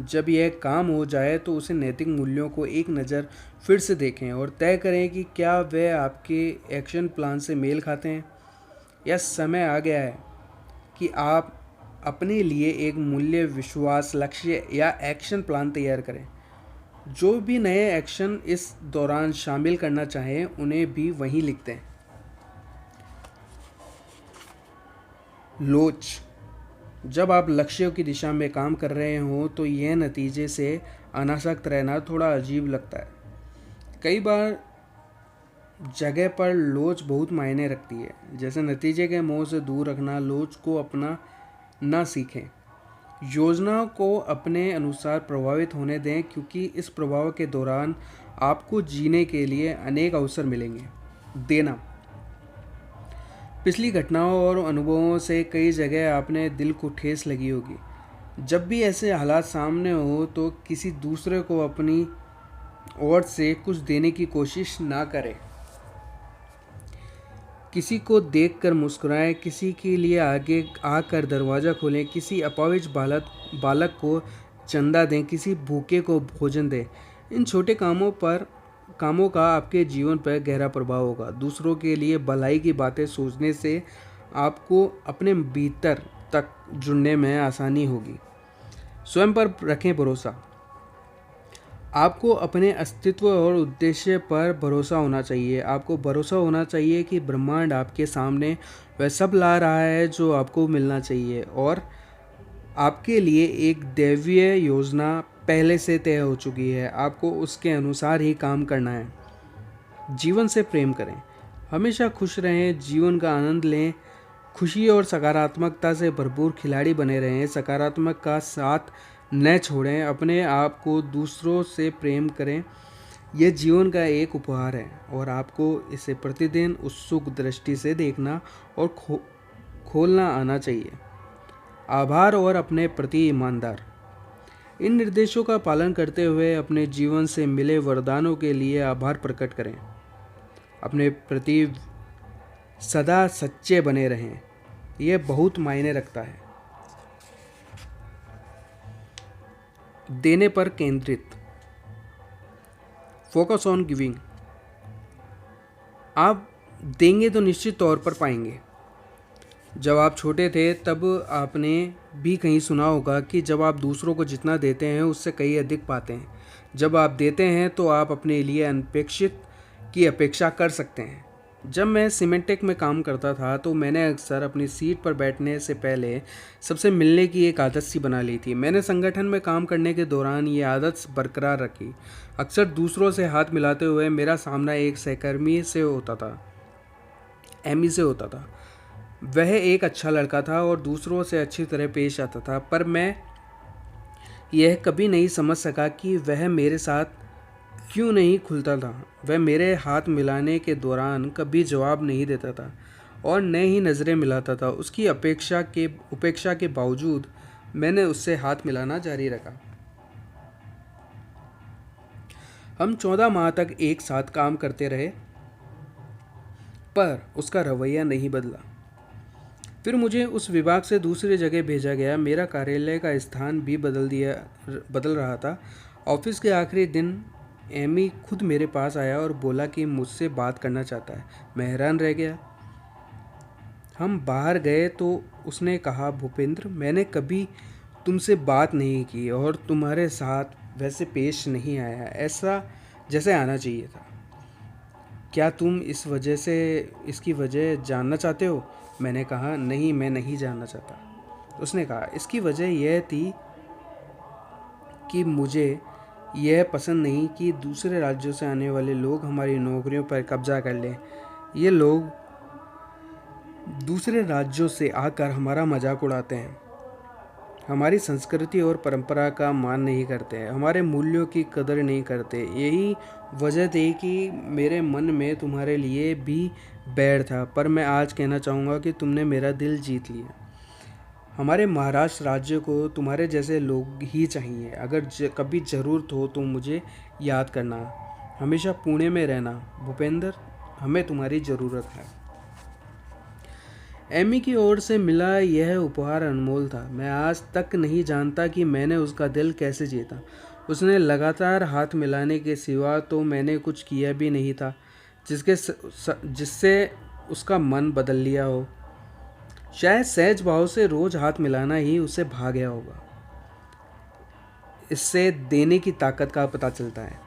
जब यह काम हो जाए तो उसे नैतिक मूल्यों को एक नज़र फिर से देखें और तय करें कि क्या वे आपके एक्शन प्लान से मेल खाते हैं, या समय आ गया है कि आप अपने लिए एक मूल्य, विश्वास, लक्ष्य या एक्शन प्लान तैयार करें। जो भी नए एक्शन इस दौरान शामिल करना चाहें उन्हें भी वहीं लिख दें। लोच, जब आप लक्ष्यों की दिशा में काम कर रहे हों तो यह नतीजे से अनासक्त रहना थोड़ा अजीब लगता है। कई बार जगह पर लोच बहुत मायने रखती है, जैसे नतीजे के मोह से दूर रखना। लोच को अपना ना सीखें। योजना को अपने अनुसार प्रभावित होने दें, क्योंकि इस प्रभाव के दौरान आपको जीने के लिए अनेक अवसर मिलेंगे। देना, पिछली घटनाओं और अनुभवों से कई जगह आपने दिल को ठेस लगी होगी। जब भी ऐसे हालात सामने हो तो किसी दूसरे को अपनी ओर से कुछ देने की कोशिश ना करें। किसी को देखकर मुस्कुराएं, किसी के लिए आगे आकर दरवाज़ा खोलें, किसी अपाहिज बालक को चंदा दें, किसी भूखे को भोजन दें। इन छोटे कामों का आपके जीवन पर गहरा प्रभाव होगा। दूसरों के लिए भलाई की बातें सोचने से आपको अपने भीतर तक जुड़ने में आसानी होगी। स्वयं पर रखें भरोसा। आपको अपने अस्तित्व और उद्देश्य पर भरोसा होना चाहिए। आपको भरोसा होना चाहिए कि ब्रह्मांड आपके सामने वह सब ला रहा है जो आपको मिलना चाहिए, और आपके लिए एक दैवीय योजना पहले से तय हो चुकी है। आपको उसके अनुसार ही काम करना है। जीवन से प्रेम करें। हमेशा खुश रहें, जीवन का आनंद लें, खुशी और सकारात्मकता से भरपूर खिलाड़ी बने रहें। सकारात्मक का साथ न छोड़ें। अपने आप को दूसरों से प्रेम करें। यह जीवन का एक उपहार है और आपको इसे प्रतिदिन उत्सुक दृष्टि से देखना और खोलना आना चाहिए। आभार और अपने प्रति ईमानदार। इन निर्देशों का पालन करते हुए अपने जीवन से मिले वरदानों के लिए आभार प्रकट करें। अपने प्रति सदा सच्चे बने रहें। यह बहुत मायने रखता है। देने पर केंद्रित। Focus on giving. आप देंगे तो निश्चित तौर पर पाएंगे। जब आप छोटे थे तब आपने भी कहीं सुना होगा कि जब आप दूसरों को जितना देते हैं उससे कहीं अधिक पाते हैं। जब आप देते हैं तो आप अपने लिए अनपेक्षित की अपेक्षा कर सकते हैं। जब मैं सीमेंटेक में काम करता था तो मैंने अक्सर अपनी सीट पर बैठने से पहले सबसे मिलने की एक आदत सी बना ली थी। मैंने संगठन में काम करने के दौरान ये आदत बरकरार रखी। अक्सर दूसरों से हाथ मिलाते हुए मेरा सामना एक सहकर्मी से होता था, एमी से होता था। वह एक अच्छा लड़का था और दूसरों से अच्छी तरह पेश आता था, पर मैं यह कभी नहीं समझ सका कि वह मेरे साथ क्यों नहीं खुलता था। वह मेरे हाथ मिलाने के दौरान कभी जवाब नहीं देता था और न ही नज़रें मिलाता था। उसकी उपेक्षा के बावजूद मैंने उससे हाथ मिलाना जारी रखा। हम 14 माह तक एक साथ काम करते रहे, पर उसका रवैया नहीं बदला। फिर मुझे उस विभाग से दूसरी जगह भेजा गया। मेरा कार्यालय का स्थान भी बदल रहा था। ऑफिस के आखिरी दिन एमी खुद मेरे पास आया और बोला कि मुझसे बात करना चाहता है। मैं हैरान रह गया। हम बाहर गए तो उसने कहा, भूपेंद्र, मैंने कभी तुमसे बात नहीं की और तुम्हारे साथ वैसे पेश नहीं आया ऐसा जैसे आना चाहिए था। क्या तुम इसकी वजह जानना चाहते हो? मैंने कहा, नहीं, मैं नहीं जानना चाहता। उसने कहा, इसकी वजह यह थी कि मुझे यह पसंद नहीं कि दूसरे राज्यों से आने वाले लोग हमारी नौकरियों पर कब्जा कर लें। ये लोग दूसरे राज्यों से आकर हमारा मजाक उड़ाते हैं, हमारी संस्कृति और परंपरा का मान नहीं करते हैं, हमारे मूल्यों की कदर नहीं करते। यही वजह थी कि मेरे मन में तुम्हारे लिए भी बैर था, पर मैं आज कहना चाहूँगा कि तुमने मेरा दिल जीत लिया। हमारे महाराष्ट्र राज्य को तुम्हारे जैसे लोग ही चाहिए। अगर कभी ज़रूरत हो तो मुझे याद करना। हमेशा पुणे में रहना भूपेंद्र, हमें तुम्हारी ज़रूरत है। एमी की ओर से मिला यह उपहार अनमोल था। मैं आज तक नहीं जानता कि मैंने उसका दिल कैसे जीता। उसने लगातार हाथ मिलाने के सिवा तो मैंने कुछ किया भी नहीं था जिससे उसका मन बदल लिया हो। शायद सहज भाव से रोज हाथ मिलाना ही उसे भा गया होगा। इससे देने की ताकत का पता चलता है।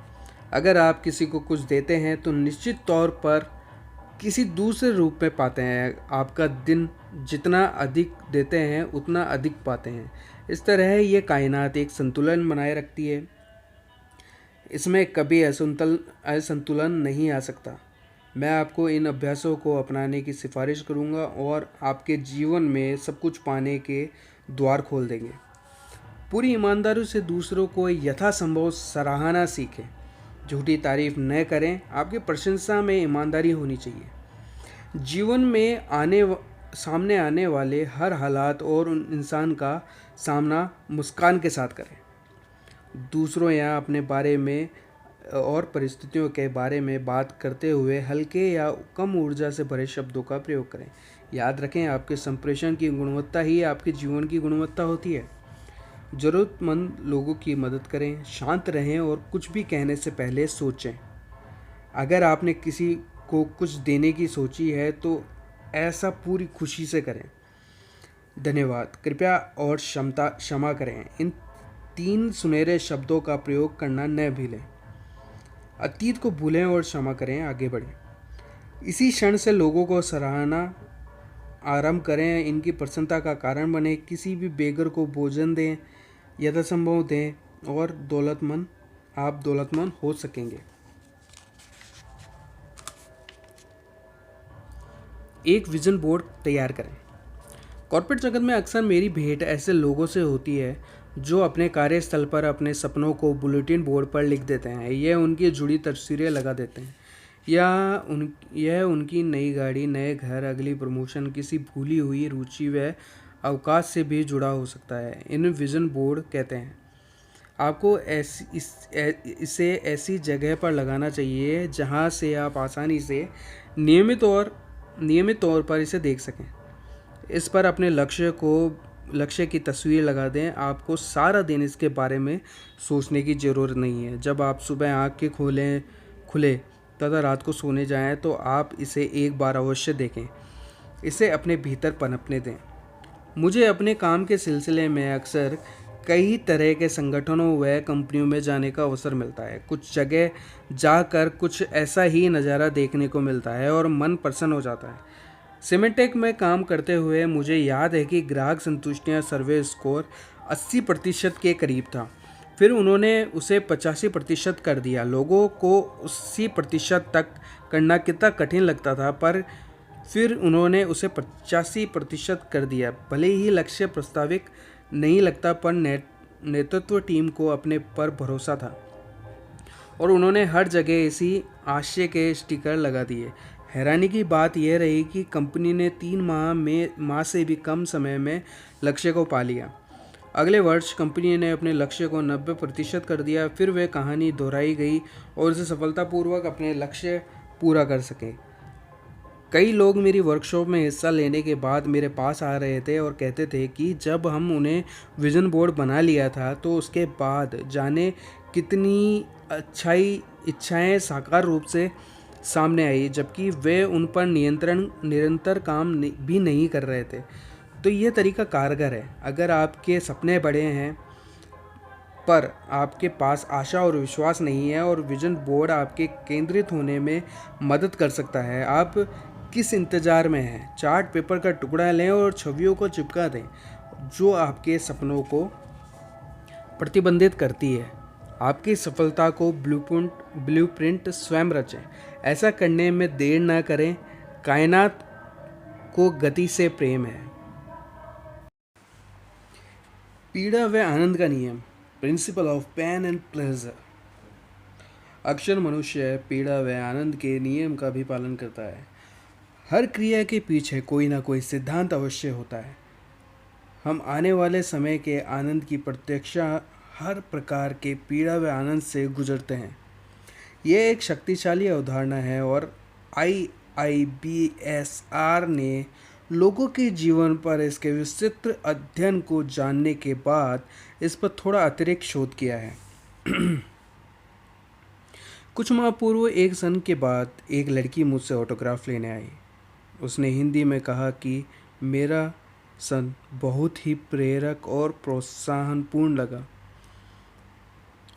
अगर आप किसी को कुछ देते हैं तो निश्चित तौर पर किसी दूसरे रूप में पाते हैं। आपका दिन जितना अधिक देते हैं उतना अधिक पाते हैं। इस तरह ये कायनात एक संतुलन बनाए रखती है। इसमें कभी असंतुलन नहीं आ सकता। मैं आपको इन अभ्यासों को अपनाने की सिफारिश करूंगा और आपके जीवन में सब कुछ पाने के द्वार खोल देंगे। पूरी ईमानदारी से दूसरों को यथासंभव सराहना सीखें। झूठी तारीफ न करें। आपकी प्रशंसा में ईमानदारी होनी चाहिए। जीवन में सामने आने वाले हर हालात और उन इंसान का सामना मुस्कान के साथ करें। दूसरों या अपने बारे में और परिस्थितियों के बारे में बात करते हुए हल्के या कम ऊर्जा से भरे शब्दों का प्रयोग करें। याद रखें, आपके संप्रेषण की गुणवत्ता ही आपके जीवन की गुणवत्ता होती है। ज़रूरतमंद लोगों की मदद करें। शांत रहें और कुछ भी कहने से पहले सोचें। अगर आपने किसी को कुछ देने की सोची है तो ऐसा पूरी खुशी से करें। धन्यवाद, कृपया और क्षमा करें। इन 3 सुनहरे शब्दों का प्रयोग करना न भूलें। अतीत को भूलें और क्षमा करें, आगे बढ़ें। इसी क्षण से लोगों को सराहना आरंभ करें। इनकी प्रसन्नता का कारण बने। किसी भी बेघर को भोजन दें, यथासंभव दें और आप दौलतमंद हो सकेंगे। एक विजन बोर्ड तैयार करें। कॉर्पोरेट जगत में अक्सर मेरी भेंट ऐसे लोगों से होती है जो अपने कार्यस्थल पर अपने सपनों को बुलेटिन बोर्ड पर लिख देते हैं। यह उनकी जुड़ी तस्वीरें लगा देते हैं या यह उनकी नई गाड़ी, नए घर, अगली प्रमोशन, किसी भूली हुई रुचि व अवकाश से भी जुड़ा हो सकता है। इन विजन बोर्ड कहते हैं। आपको इसे ऐसी जगह पर लगाना चाहिए जहां से आप आसानी से नियमित तौर पर इसे देख सकें। इस पर अपने लक्ष्य की तस्वीर लगा दें। आपको सारा दिन इसके बारे में सोचने की ज़रूरत नहीं है। जब आप सुबह आँखें खुले तथा रात को सोने जाएं तो आप इसे एक बार अवश्य देखें। इसे अपने भीतर पनपने दें। मुझे अपने काम के सिलसिले में अक्सर कई तरह के संगठनों व कंपनियों में जाने का अवसर मिलता है। कुछ जगह जाकर कुछ ऐसा ही नज़ारा देखने को मिलता है और मन प्रसन्न हो जाता है। सिमेंटेक में काम करते हुए मुझे याद है कि ग्राहक संतुष्टियां सर्वे स्कोर 80% के करीब था। फिर उन्होंने उसे 85% कर दिया। लोगों को 80% तक करना कितना कठिन लगता था, पर फिर उन्होंने उसे 85% कर दिया। भले ही लक्ष्य प्रस्ताविक नहीं लगता, पर नेतृत्व टीम को अपने पर भरोसा था और उन्होंने हर जगह इसी आशय के स्टिकर लगा दिए। हैरानी की बात यह रही कि कंपनी ने 3 माह से भी कम समय में लक्ष्य को पा लिया। अगले वर्ष कंपनी ने अपने लक्ष्य को 90% कर दिया। फिर वह कहानी दोहराई गई और उसे सफलतापूर्वक अपने लक्ष्य पूरा कर सके। कई लोग मेरी वर्कशॉप में हिस्सा लेने के बाद मेरे पास आ रहे थे और कहते थे कि जब हम उन्हें विज़न बोर्ड बना लिया था तो उसके बाद जाने कितनी अच्छाई इच्छाएं साकार रूप से सामने आई, जबकि वे उन पर निरंतर काम भी नहीं कर रहे थे। तो यह तरीका कारगर है। अगर आपके सपने बड़े हैं पर आपके पास आशा और विश्वास नहीं है और विजन बोर्ड आपके केंद्रित होने में मदद कर सकता है। आप किस इंतज़ार में हैं? चार्ट पेपर का टुकड़ा लें और छवियों को चिपका दें जो आपके सपनों को प्रतिबंधित करती है। आपकी सफलता को ब्लूप्रिंट स्वयं रचें। ऐसा करने में देर ना करें। कायनात को गति से प्रेम है। पीड़ा व आनंद का नियम, principle of pain and pleasure. अक्सर मनुष्य पीड़ा व आनंद के नियम का भी पालन करता है। हर क्रिया के पीछे कोई ना कोई सिद्धांत अवश्य होता है। हम आने वाले समय के आनंद की प्रतीक्षा हर प्रकार के पीड़ा व आनंद से गुजरते हैं। यह एक शक्तिशाली अवधारणा है और IIBSR ने लोगों के जीवन पर इसके विस्तृत अध्ययन को जानने के बाद इस पर थोड़ा अतिरिक्त शोध किया है। कुछ माह पूर्व एक सन के बाद एक लड़की मुझसे ऑटोग्राफ लेने आई। उसने हिंदी में कहा कि मेरा सन बहुत ही प्रेरक और प्रोत्साहनपूर्ण लगा।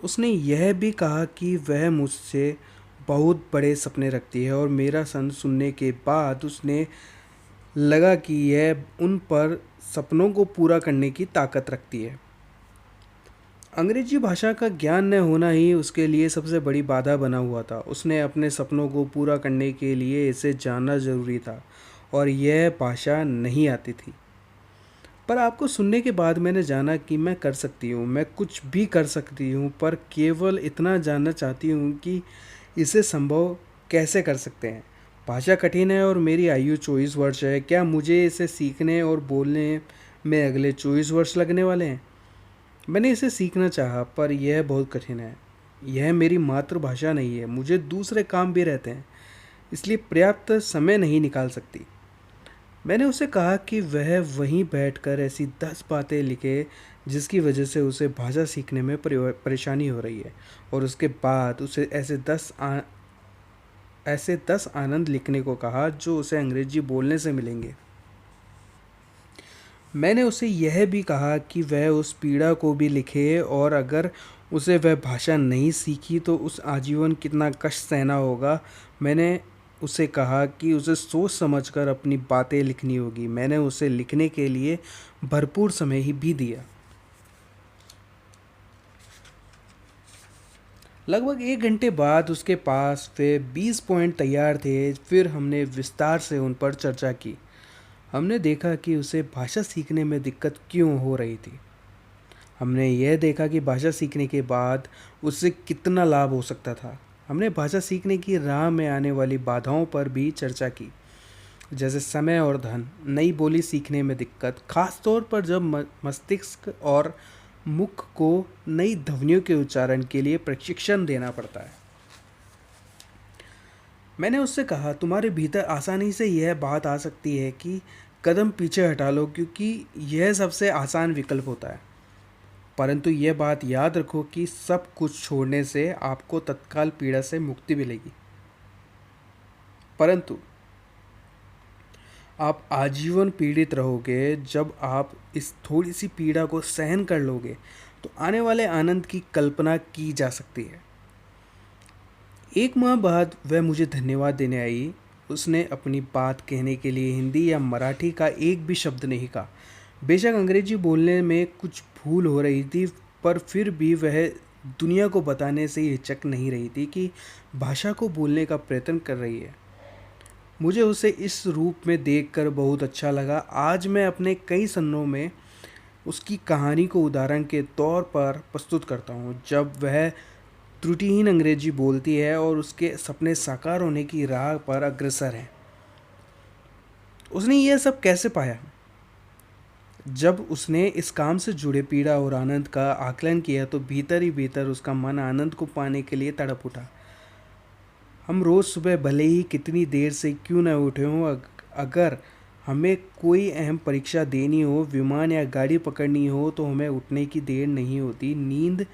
उसने यह भी कहा कि वह मुझसे बहुत बड़े सपने रखती है और मेरा सन सुनने के बाद उसने लगा कि यह उन पर सपनों को पूरा करने की ताकत रखती है। अंग्रेजी भाषा का ज्ञान न होना ही उसके लिए सबसे बड़ी बाधा बना हुआ था। उसने अपने सपनों को पूरा करने के लिए इसे जानना ज़रूरी था और यह भाषा नहीं आती थी। पर आपको सुनने के बाद मैंने जाना कि मैं कर सकती हूँ, मैं कुछ भी कर सकती हूँ, पर केवल इतना जानना चाहती हूँ कि इसे संभव कैसे कर सकते हैं। भाषा कठिन है और मेरी आयु 24 वर्ष है। क्या मुझे इसे सीखने और बोलने में अगले 24 वर्ष लगने वाले हैं? मैंने इसे सीखना चाहा, पर यह बहुत कठिन है। यह मेरी मातृभाषा नहीं है। मुझे दूसरे काम भी रहते हैं, इसलिए पर्याप्त समय नहीं निकाल सकती। मैंने उसे कहा कि वह वहीं बैठकर ऐसी 10 बातें लिखे जिसकी वजह से उसे भाषा सीखने में परेशानी हो रही है, और उसके बाद उसे ऐसे 10 आनंद लिखने को कहा जो उसे अंग्रेजी बोलने से मिलेंगे। मैंने उसे यह भी कहा कि वह उस पीड़ा को भी लिखे और अगर उसे वह भाषा नहीं सीखी तो उस आजीवन कितना कष्ट सहना होगा। मैंने उसे कहा कि उसे सोच समझकर अपनी बातें लिखनी होगी। मैंने उसे लिखने के लिए भरपूर समय ही भी दिया। लगभग 1 घंटे बाद उसके पास वे 20 पॉइंट तैयार थे। फिर हमने विस्तार से उन पर चर्चा की। हमने देखा कि उसे भाषा सीखने में दिक्कत क्यों हो रही थी। हमने यह देखा कि भाषा सीखने के बाद उससे कितना लाभ हो सकता था। हमने भाषा सीखने की राह में आने वाली बाधाओं पर भी चर्चा की, जैसे समय और धन, नई बोली सीखने में दिक्कत, खास तौर पर जब मस्तिष्क और मुख को नई ध्वनियों के उच्चारण के लिए प्रशिक्षण देना पड़ता है। मैंने उससे कहा, तुम्हारे भीतर आसानी से यह बात आ सकती है कि कदम पीछे हटा लो, क्योंकि यह सबसे आसान विकल्प होता है। परंतु यह बात याद रखो कि सब कुछ छोड़ने से आपको तत्काल पीड़ा से मुक्ति मिलेगी, परंतु आप आजीवन पीड़ित रहोगे। जब आप इस थोड़ी सी पीड़ा को सहन कर लोगे तो आने वाले आनंद की कल्पना की जा सकती है। 1 माह बाद वह मुझे धन्यवाद देने आई। उसने अपनी बात कहने के लिए हिंदी या मराठी का एक भी शब्द नहीं कहा। बेशक अंग्रेजी बोलने में कुछ भूल हो रही थी, पर फिर भी वह दुनिया को बताने से हिचक नहीं रही थी कि भाषा को बोलने का प्रयत्न कर रही है। मुझे उसे इस रूप में देखकर बहुत अच्छा लगा। आज मैं अपने कई सन्नों में उसकी कहानी को उदाहरण के तौर पर प्रस्तुत करता हूँ, जब वह त्रुटिहीन अंग्रेजी बोलती है और उसके सपने साकार होने की राह पर अग्रसर है। उसने यह सब कैसे पाया? जब उसने इस काम से जुड़े पीड़ा और आनंद का आकलन किया तो भीतर ही भीतर उसका मन आनंद को पाने के लिए तड़प उठा। हम रोज़ सुबह भले ही कितनी देर से क्यों न उठे हों, अगर हमें कोई अहम परीक्षा देनी हो, विमान या गाड़ी पकड़नी हो, तो हमें उठने की देर नहीं होती। नींद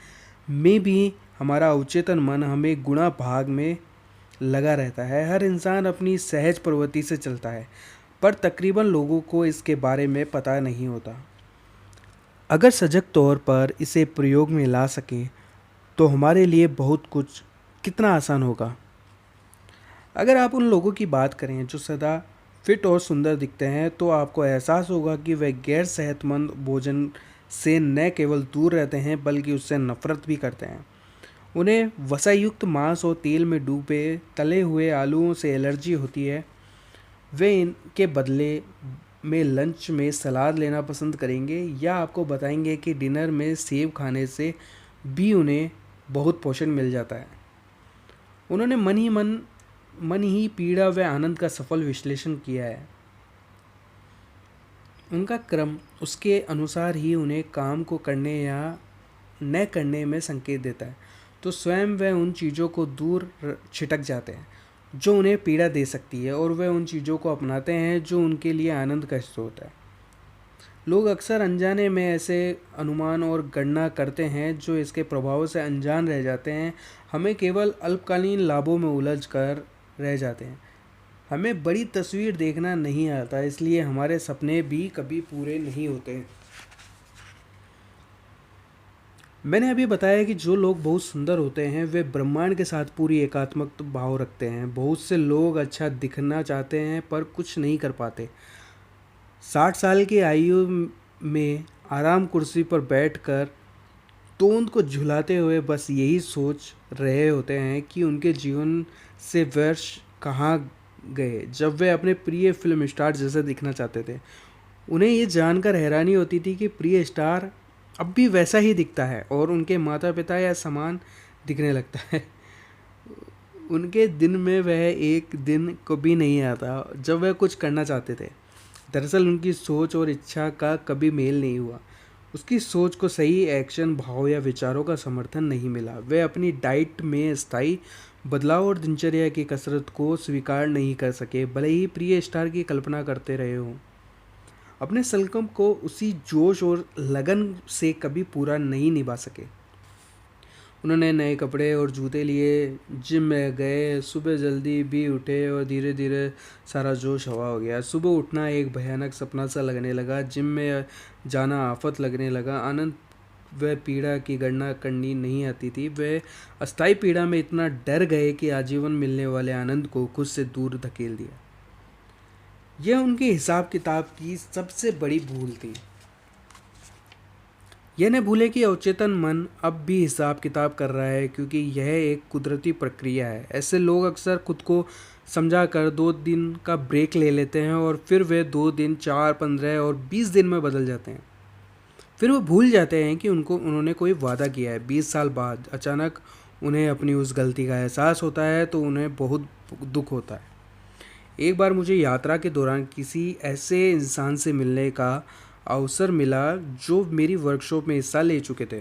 में भी हमारा अवचेतन मन हमें गुणा भाग में लगा रहता है। हर इंसान अपनी सहज प्रवृत्ति से चलता है, पर तकरीबन लोगों को इसके बारे में पता नहीं होता। अगर सजग तौर पर इसे प्रयोग में ला सकें तो हमारे लिए बहुत कुछ कितना आसान होगा। अगर आप उन लोगों की बात करें जो सदा फिट और सुंदर दिखते हैं, तो आपको एहसास होगा कि वे गैर सेहतमंद भोजन से न केवल दूर रहते हैं बल्कि उससे नफरत भी करते हैं। उन्हें वसायुक्त मांस और तेल में डूबे तले हुए आलूओं से एलर्जी होती है। वे इनके बदले में लंच में सलाद लेना पसंद करेंगे या आपको बताएंगे कि डिनर में सेब खाने से भी उन्हें बहुत पोषण मिल जाता है। उन्होंने मन ही पीड़ा व आनंद का सफल विश्लेषण किया है। उनका क्रम उसके अनुसार ही उन्हें काम को करने या न करने में संकेत देता है। तो स्वयं वे उन चीज़ों को दूर छिटक जाते हैं जो उन्हें पीड़ा दे सकती है, और वे उन चीज़ों को अपनाते हैं जो उनके लिए आनंद का स्रोत है। लोग अक्सर अनजाने में ऐसे अनुमान और गणना करते हैं जो इसके प्रभाव से अनजान रह जाते हैं। हमें केवल अल्पकालीन लाभों में उलझ कर रह जाते हैं। हमें बड़ी तस्वीर देखना नहीं आता, इसलिए हमारे सपने भी कभी पूरे नहीं होते। मैंने अभी बताया कि जो लोग बहुत सुंदर होते हैं वे ब्रह्मांड के साथ पूरी एकात्मक भाव रखते हैं। बहुत से लोग अच्छा दिखना चाहते हैं पर कुछ नहीं कर पाते। 60 साल की आयु में आराम कुर्सी पर बैठकर तोंद को झुलाते हुए बस यही सोच रहे होते हैं कि उनके जीवन से वर्ष कहाँ गए जब वे अपने प्रिय फिल्म स्टार जैसे दिखना चाहते थे। उन्हें ये जानकर हैरानी होती थी कि प्रिय स्टार अब भी वैसा ही दिखता है और उनके माता पिता या समान दिखने लगता है। उनके दिन में वह एक दिन कभी नहीं आता जब वह कुछ करना चाहते थे। दरअसल उनकी सोच और इच्छा का कभी मेल नहीं हुआ। उसकी सोच को सही एक्शन, भाव या विचारों का समर्थन नहीं मिला। वे अपनी डाइट में स्थायी बदलाव और दिनचर्या की कसरत को स्वीकार नहीं कर सके, भले ही प्रिय स्टार की कल्पना करते रहे हों। अपने संकल्प को उसी जोश और लगन से कभी पूरा नहीं निभा सके। उन्होंने नए कपड़े और जूते लिए, जिम में गए, सुबह जल्दी भी उठे और धीरे धीरे सारा जोश हवा हो गया। सुबह उठना एक भयानक सपना सा लगने लगा, जिम में जाना आफत लगने लगा। आनंद व पीड़ा की गणना करनी नहीं आती थी। वे अस्थायी पीड़ा में इतना डर गए कि आजीवन मिलने वाले आनंद को खुद से दूर धकेल दिया। यह उनके हिसाब किताब की सबसे बड़ी भूल थी। यह न भूले कि अवचेतन मन अब भी हिसाब किताब कर रहा है, क्योंकि यह एक कुदरती प्रक्रिया है। ऐसे लोग अक्सर खुद को समझा कर 2 दिन का ब्रेक ले लेते हैं और फिर वे 2 दिन, 4, 15 और 20 दिन में बदल जाते हैं। फिर वो भूल जाते हैं कि उन्होंने कोई वादा किया है। 20 साल बाद अचानक उन्हें अपनी उस गलती का एहसास होता है तो उन्हें बहुत दुख होता है। एक बार मुझे यात्रा के दौरान किसी ऐसे इंसान से मिलने का अवसर मिला जो मेरी वर्कशॉप में हिस्सा ले चुके थे।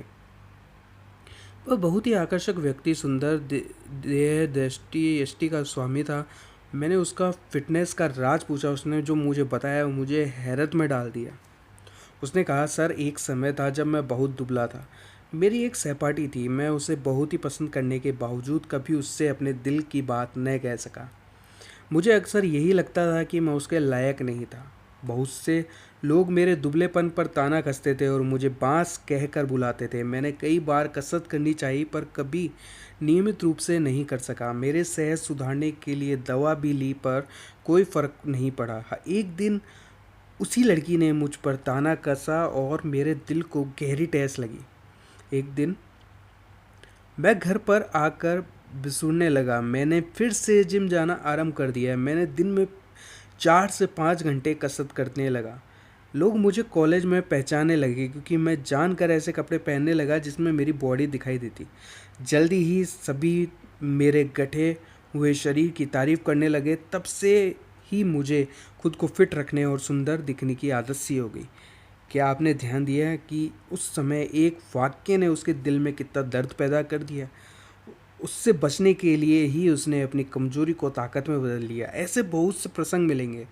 वह बहुत ही आकर्षक व्यक्ति, सुंदर देह, दृष्टि का स्वामी था। मैंने उसका फिटनेस का राज पूछा। उसने जो मुझे बताया वो मुझे हैरत में डाल दिया। उसने कहा, सर, एक समय था जब मैं बहुत दुबला था। मेरी एक सहपाठी थी। मैं उसे बहुत ही पसंद करने के बावजूद कभी उससे अपने दिल की बात न कह सका। मुझे अक्सर यही लगता था कि मैं उसके लायक नहीं था। बहुत से लोग मेरे दुबलेपन पर ताना कसते थे और मुझे बांस कहकर बुलाते थे। मैंने कई बार कसरत करनी चाहिए पर कभी नियमित रूप से नहीं कर सका। मेरे सेहत सुधारने के लिए दवा भी ली पर कोई फ़र्क नहीं पड़ा। एक दिन उसी लड़की ने मुझ पर ताना कसा और मेरे दिल को गहरी ठेस लगी। एक दिन मैं घर पर आकर बिसूरने लगा। मैंने फिर से जिम जाना आरंभ कर दिया। मैंने दिन में 4 से 5 घंटे कसरत करने लगा। लोग मुझे कॉलेज में पहचानने लगे क्योंकि मैं जानकर ऐसे कपड़े पहनने लगा जिसमें मेरी बॉडी दिखाई देती। जल्दी ही सभी मेरे गठे हुए शरीर की तारीफ करने लगे। तब से ही मुझे खुद को फिट रखने और सुंदर दिखने की आदत सी हो गई। क्या आपने ध्यान दिया है कि उस समय एक वाक्य ने उसके दिल में कितना दर्द पैदा कर दिया? उससे बचने के लिए ही उसने अपनी कमज़ोरी को ताकत में बदल लिया। ऐसे बहुत से प्रसंग मिलेंगे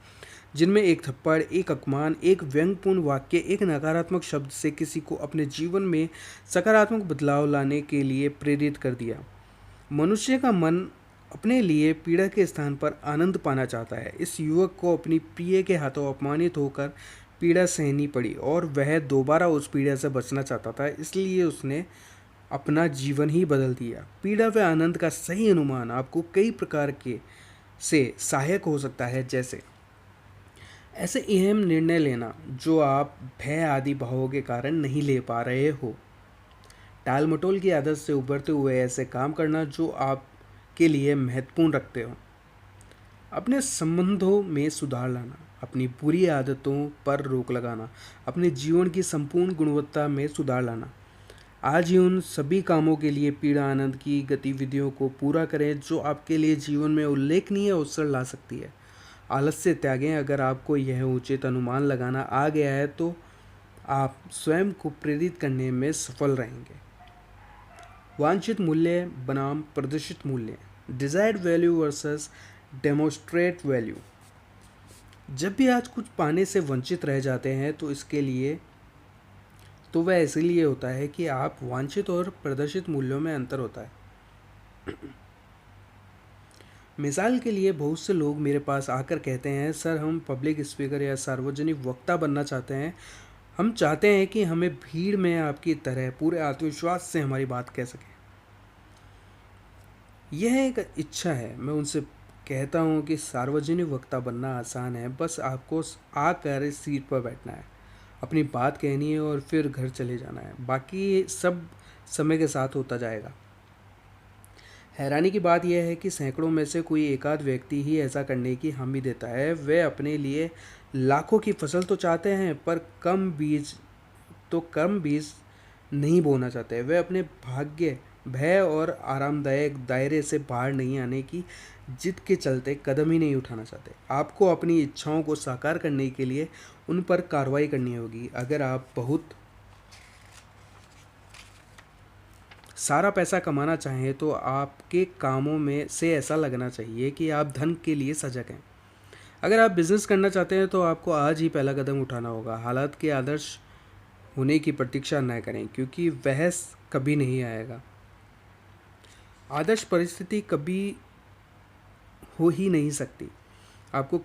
जिनमें एक थप्पड़, एक अपमान, एक व्यंग्यपूर्ण वाक्य, एक नकारात्मक शब्द से किसी को अपने जीवन में सकारात्मक बदलाव लाने के लिए प्रेरित कर दिया। मनुष्य का मन अपने लिए पीड़ा के स्थान पर आनंद पाना चाहता है। इस युवक को अपनी प्रिय के हाथों अपमानित होकर पीड़ा सहनी पड़ी और वह दोबारा उस पीड़ा से बचना चाहता था, इसलिए उसने अपना जीवन ही बदल दिया। पीड़ा व आनंद का सही अनुमान आपको कई प्रकार के से सहायक हो सकता है, जैसे ऐसे अहम निर्णय लेना जो आप भय आदि भावों के कारण नहीं ले पा रहे हो, टाल मटोल की आदत से उभरते हुए ऐसे काम करना जो आपके लिए महत्वपूर्ण रखते हो, अपने संबंधों में सुधार लाना, अपनी बुरी आदतों पर रोक लगाना, अपने जीवन की संपूर्ण गुणवत्ता में सुधार लाना। आज ही उन सभी कामों के लिए पीड़ा आनंद की गतिविधियों को पूरा करें जो आपके लिए जीवन में उल्लेखनीय अवसर ला सकती है। आलस्य त्यागें। अगर आपको यह उचित अनुमान लगाना आ गया है तो आप स्वयं को प्रेरित करने में सफल रहेंगे। वांछित मूल्य बनाम प्रदर्शित मूल्य, desired value versus demonstrate value. जब भी आज कुछ पाने से वंचित रह जाते हैं तो वह इसलिए होता है कि आप वांछित और प्रदर्शित मूल्यों में अंतर होता है। मिसाल के लिए बहुत से लोग मेरे पास आकर कहते हैं, सर हम पब्लिक स्पीकर या सार्वजनिक वक्ता बनना चाहते हैं। हम चाहते हैं कि हमें भीड़ में आपकी तरह पूरे आत्मविश्वास से हमारी बात कह सकें। यह एक इच्छा है। मैं उनसे कहता हूँ कि सार्वजनिक वक्ता बनना आसान है, बस आपको आकर इस सीट पर बैठना है, अपनी बात कहनी है और फिर घर चले जाना है। बाकी सब समय के साथ होता जाएगा। हैरानी की बात यह है कि सैकड़ों में से कोई एकाध व्यक्ति ही ऐसा करने की हामी देता है। वे अपने लिए लाखों की फसल तो चाहते हैं पर कम बीज नहीं बोना चाहते। वे अपने भाग्य, भय और आरामदायक दायरे से बाहर नहीं आने की जिद के चलते कदम ही नहीं उठाना चाहते। आपको अपनी इच्छाओं को साकार करने के लिए उन पर कार्रवाई करनी होगी। अगर आप बहुत सारा पैसा कमाना चाहें तो आपके कामों में से ऐसा लगना चाहिए कि आप धन के लिए सजग हैं। अगर आप बिजनेस करना चाहते हैं तो आपको आज ही पहला कदम उठाना होगा। हालात के आदर्श होने की प्रतीक्षा न करें क्योंकि वह कभी नहीं आएगा। आदर्श परिस्थिति कभी हो ही नहीं सकती। आपको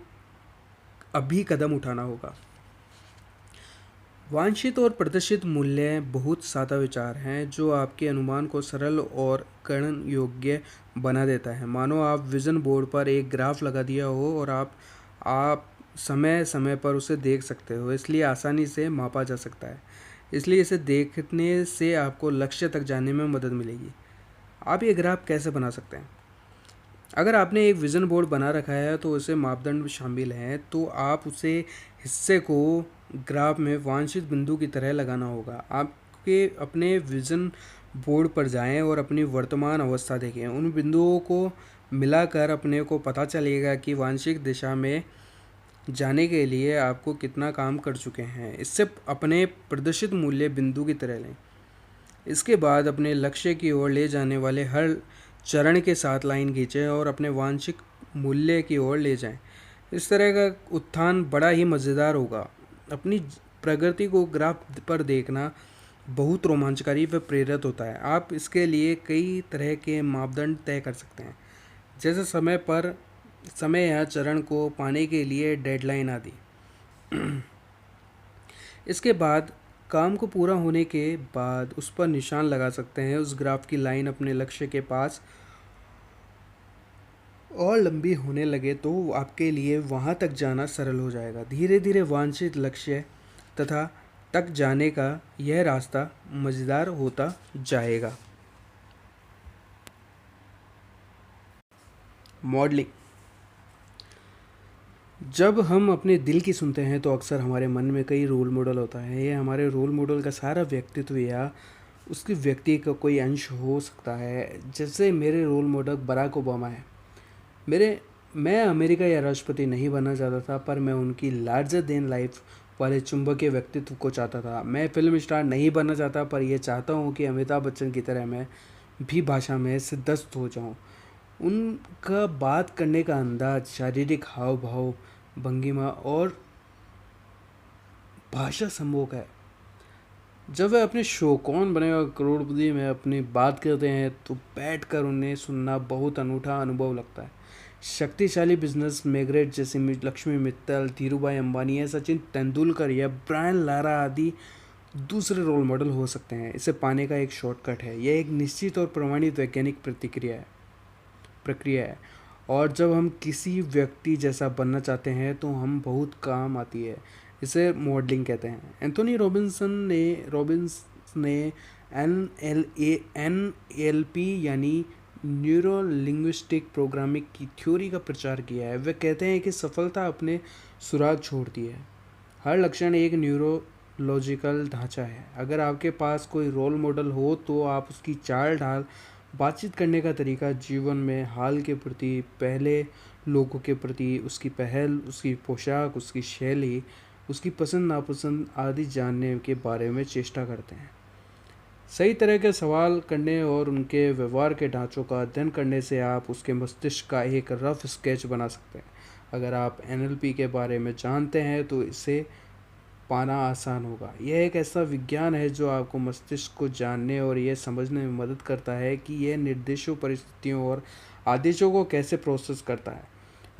अभी कदम उठाना होगा। वांछित और प्रदर्शित मूल्य बहुत सादा विचार हैं जो आपके अनुमान को सरल और गणन योग्य बना देता है। मानो आप विजन बोर्ड पर एक ग्राफ लगा दिया हो और आप समय समय पर उसे देख सकते हो, इसलिए आसानी से मापा जा सकता है। इसलिए इसे देखने से आपको लक्ष्य तक जाने में मदद मिलेगी। आप ये ग्राफ कैसे बना सकते हैं? अगर आपने एक विज़न बोर्ड बना रखा है तो उसे मापदंड शामिल हैं, तो आप उसे हिस्से को ग्राफ में वांछित बिंदु की तरह लगाना होगा। आपके अपने विज़न बोर्ड पर जाएं और अपनी वर्तमान अवस्था देखें। उन बिंदुओं को मिलाकर अपने को पता चलेगा कि वांछित दिशा में जाने के लिए आपको कितना काम कर चुके हैं। इससे अपने प्रदर्शित मूल्य बिंदु की तरह लें। इसके बाद अपने लक्ष्य की ओर ले जाने वाले हर चरण के साथ लाइन खींचें और अपने वांछित मूल्य की ओर ले जाएं। इस तरह का उत्थान बड़ा ही मज़ेदार होगा। अपनी प्रगति को ग्राफ पर देखना बहुत रोमांचकारी व प्रेरित होता है। आप इसके लिए कई तरह के मापदंड तय कर सकते हैं, जैसे समय या चरण को पाने के लिए डेडलाइन आदि। इसके बाद काम को पूरा होने के बाद उस पर निशान लगा सकते हैं। उस ग्राफ की लाइन अपने लक्ष्य के पास और लंबी होने लगे तो आपके लिए वहां तक जाना सरल हो जाएगा। धीरे धीरे वांछित लक्ष्य तक जाने का यह रास्ता मज़ेदार होता जाएगा। मॉडलिंग। जब हम अपने दिल की सुनते हैं तो अक्सर हमारे मन में कई रोल मॉडल होता है। ये हमारे रोल मॉडल का सारा व्यक्तित्व या उसके व्यक्ति का कोई अंश हो सकता है। जैसे मेरे रोल मॉडल बराक ओबामा है। मेरे मैं अमेरिका या राष्ट्रपति नहीं बनना चाहता था, पर मैं उनकी लार्जर देन लाइफ वाले चुंबकीय व्यक्तित्व को चाहता था। मैं फिल्म स्टार नहीं बनना चाहता, पर यह चाहता हूँ कि अमिताभ बच्चन की तरह मैं भी भाषा में सिद्धस्त हो जाऊँ। उनका बात करने का अंदाज, शारीरिक हाव भाव, भंगिमा और भाषा सम्मोहक है। जब वे अपने शो कौन बनेगा करोड़पति में अपनी बात करते हैं तो बैठकर उन्हें सुनना बहुत अनूठा अनुभव लगता है। शक्तिशाली बिजनेस मैग्नेट जैसे लक्ष्मी मित्तल, धीरूभाई अंबानी या सचिन तेंदुलकर या ब्रायन लारा आदि दूसरे रोल मॉडल हो सकते हैं। इसे पाने का एक शॉर्टकट है। यह एक निश्चित और प्रमाणित वैज्ञानिक प्रक्रिया है। और जब हम किसी व्यक्ति जैसा बनना चाहते हैं तो हम बहुत काम आती है। इसे मॉडलिंग कहते हैं। एंथोनी रॉबिन्स ने NLP यानी न्यूरो लिंग्विस्टिक प्रोग्रामिंग की थ्योरी का प्रचार किया है। वे कहते हैं कि सफलता अपने सुराग छोड़ती है। हर लक्षण एक न्यूरोलॉजिकल ढांचा है। अगर आपके पास कोई रोल मॉडल हो तो आप उसकी चाल ढाल, बातचीत करने का तरीका, जीवन में हाल के प्रति, पहले लोगों के प्रति उसकी पहल, उसकी पोशाक, उसकी शैली, उसकी पसंद नापसंद आदि जानने के बारे में चेष्टा करते हैं। सही तरह के सवाल करने और उनके व्यवहार के ढांचों का अध्ययन करने से आप उसके मस्तिष्क का एक रफ स्केच बना सकते हैं। अगर आप NLP के बारे में जानते हैं तो इसे पाना आसान होगा। यह एक ऐसा विज्ञान है जो आपको मस्तिष्क को जानने और यह समझने में मदद करता है कि यह निर्देशों, परिस्थितियों और आदेशों को कैसे प्रोसेस करता है।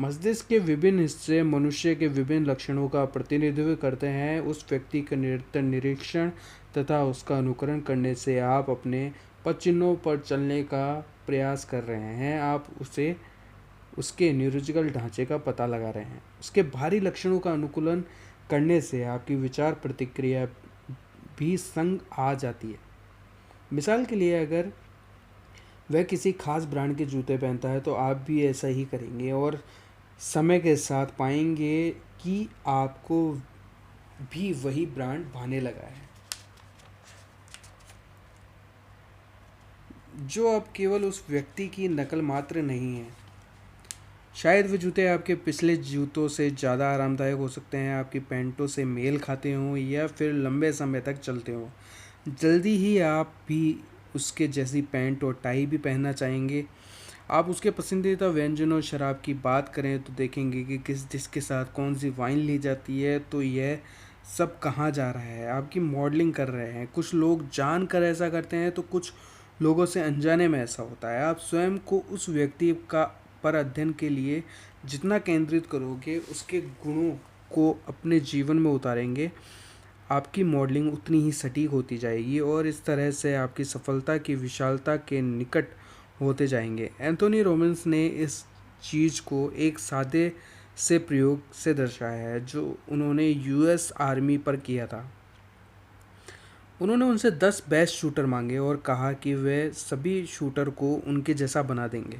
मस्तिष्क के विभिन्न हिस्से मनुष्य के विभिन्न लक्षणों का प्रतिनिधित्व करते हैं। उस व्यक्ति का निरंतर निरीक्षण तथा उसका अनुकरण करने से आप अपने पद चिन्हों पर चलने का प्रयास कर रहे हैं। आप उसके न्यूरोलॉजिकल ढांचे का पता लगा रहे हैं। उसके बाहरी लक्षणों का अनुकूलन करने से आपकी विचार प्रतिक्रिया भी संग आ जाती है। मिसाल के लिए, अगर वह किसी खास ब्रांड के जूते पहनता है तो आप भी ऐसा ही करेंगे और समय के साथ पाएंगे कि आपको भी वही ब्रांड भाने लगा है। जो अब केवल उस व्यक्ति की नकल मात्र नहीं है। शायद वे जूते आपके पिछले जूतों से ज़्यादा आरामदायक हो सकते हैं, आपकी पैंटों से मेल खाते हों या फिर लंबे समय तक चलते हों। जल्दी ही आप भी उसके जैसी पैंट और टाई भी पहनना चाहेंगे। आप उसके पसंदीदा व्यंजनों, शराब की बात करें तो देखेंगे कि किस डिश के साथ कौन सी वाइन ली जाती है। तो यह सब कहाँ जा रहा है? आपकी मॉडलिंग कर रहे हैं। कुछ लोग जानकर ऐसा करते हैं तो कुछ लोगों से अनजाने में ऐसा होता है। आप स्वयं को उस व्यक्ति का पर अध्ययन के लिए जितना केंद्रित करोगे, उसके गुणों को अपने जीवन में उतारेंगे, आपकी मॉडलिंग उतनी ही सटीक होती जाएगी और इस तरह से आपकी सफलता की विशालता के निकट होते जाएंगे। एंथोनी रॉबिन्स ने इस चीज़ को एक सादे से प्रयोग से दर्शाया है जो उन्होंने US आर्मी पर किया था। उन्होंने उनसे 10 बेस्ट शूटर मांगे और कहा कि वे सभी शूटर को उनके जैसा बना देंगे।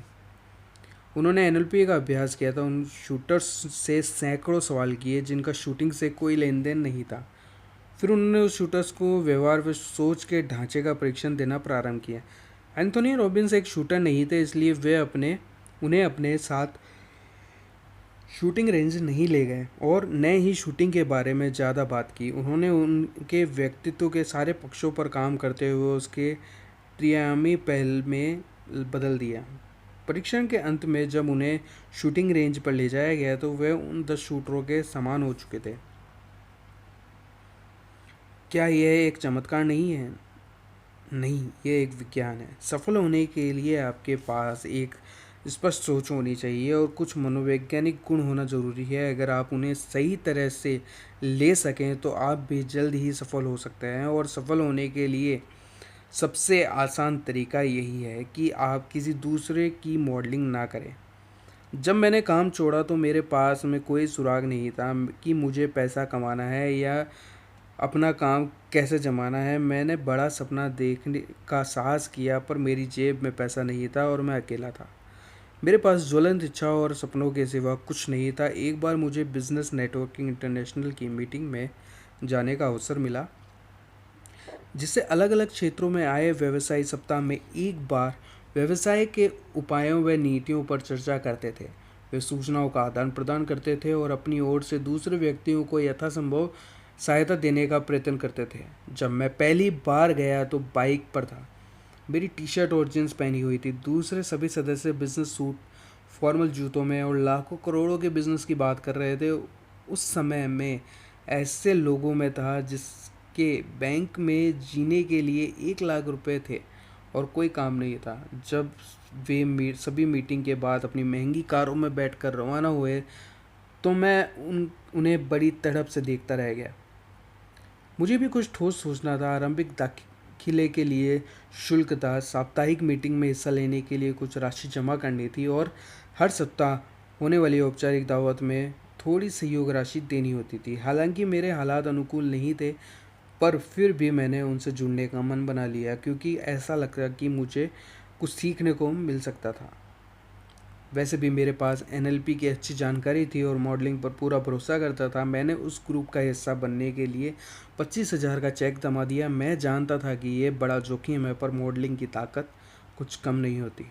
उन्होंने NLP का अभ्यास किया था। उन शूटर्स से सैकड़ों सवाल किए जिनका शूटिंग से कोई लेन देन नहीं था। फिर उन्होंने उस शूटर्स को व्यवहार व सोच के ढांचे का परीक्षण देना प्रारंभ किया। एंथोनी रॉबिन्स एक शूटर नहीं थे, इसलिए वे उन्हें अपने साथ शूटिंग रेंज नहीं ले गए और न ही शूटिंग के बारे में ज़्यादा बात की। उन्होंने उनके व्यक्तित्व के सारे पक्षों पर काम करते हुए उसके त्रिआयामी पहल में बदल दिया। परीक्षण के अंत में जब उन्हें शूटिंग रेंज पर ले जाया गया तो वे उन 10 शूटरों के समान हो चुके थे। क्या यह एक चमत्कार नहीं है? नहीं, यह एक विज्ञान है। सफल होने के लिए आपके पास एक स्पष्ट सोच होनी चाहिए और कुछ मनोवैज्ञानिक गुण होना ज़रूरी है। अगर आप उन्हें सही तरह से ले सकें तो आप भी जल्द ही सफल हो सकते हैं। और सफल होने के लिए सबसे आसान तरीका यही है कि आप किसी दूसरे की मॉडलिंग ना करें। जब मैंने काम छोड़ा तो मेरे पास में कोई सुराग नहीं था कि मुझे पैसा कमाना है या अपना काम कैसे जमाना है। मैंने बड़ा सपना देखने का साहस किया, पर मेरी जेब में पैसा नहीं था और मैं अकेला था। मेरे पास ज्वलंत इच्छा और सपनों के सिवा कुछ नहीं था। एक बार मुझे बिजनेस नेटवर्किंग इंटरनेशनल की मीटिंग में जाने का अवसर मिला, जिससे अलग अलग क्षेत्रों में आए व्यवसायी सप्ताह में एक बार व्यवसाय के उपायों व नीतियों पर चर्चा करते थे। वे सूचनाओं का आदान प्रदान करते थे और अपनी ओर से दूसरे व्यक्तियों को यथासंभव सहायता देने का प्रयत्न करते थे। जब मैं पहली बार गया तो बाइक पर था। मेरी टी शर्ट और जींस पहनी हुई थी। दूसरे सभी सदस्य बिजनेस सूट, फॉर्मल जूतों में और लाखों करोड़ों के बिजनेस की बात कर रहे थे। उस समय में ऐसे लोगों में था जिसके बैंक में जीने के लिए 1 लाख रुपए थे और कोई काम नहीं था। जब वे सभी मीटिंग के बाद अपनी महंगी कारों में बैठकर रवाना हुए तो मैं उन्हें बड़ी तड़प से देखता रह गया। मुझे भी कुछ ठोस सोचना था। आरंभिक दाखिले के लिए शुल्क था, साप्ताहिक मीटिंग में हिस्सा लेने के लिए कुछ राशि जमा करनी थी और हर सप्ताह होने वाली औपचारिक दावत में थोड़ी सहयोग राशि देनी होती थी। हालांकि मेरे हालात अनुकूल नहीं थे, पर फिर भी मैंने उनसे जुड़ने का मन बना लिया क्योंकि ऐसा लगता कि मुझे कुछ सीखने को मिल सकता था। वैसे भी मेरे पास एनएलपी की अच्छी जानकारी थी और मॉडलिंग पर पूरा भरोसा करता था। मैंने उस ग्रुप का हिस्सा बनने के लिए 25,000 का चेक जमा दिया। मैं जानता था कि ये बड़ा जोखिम है, पर मॉडलिंग की ताकत कुछ कम नहीं होती।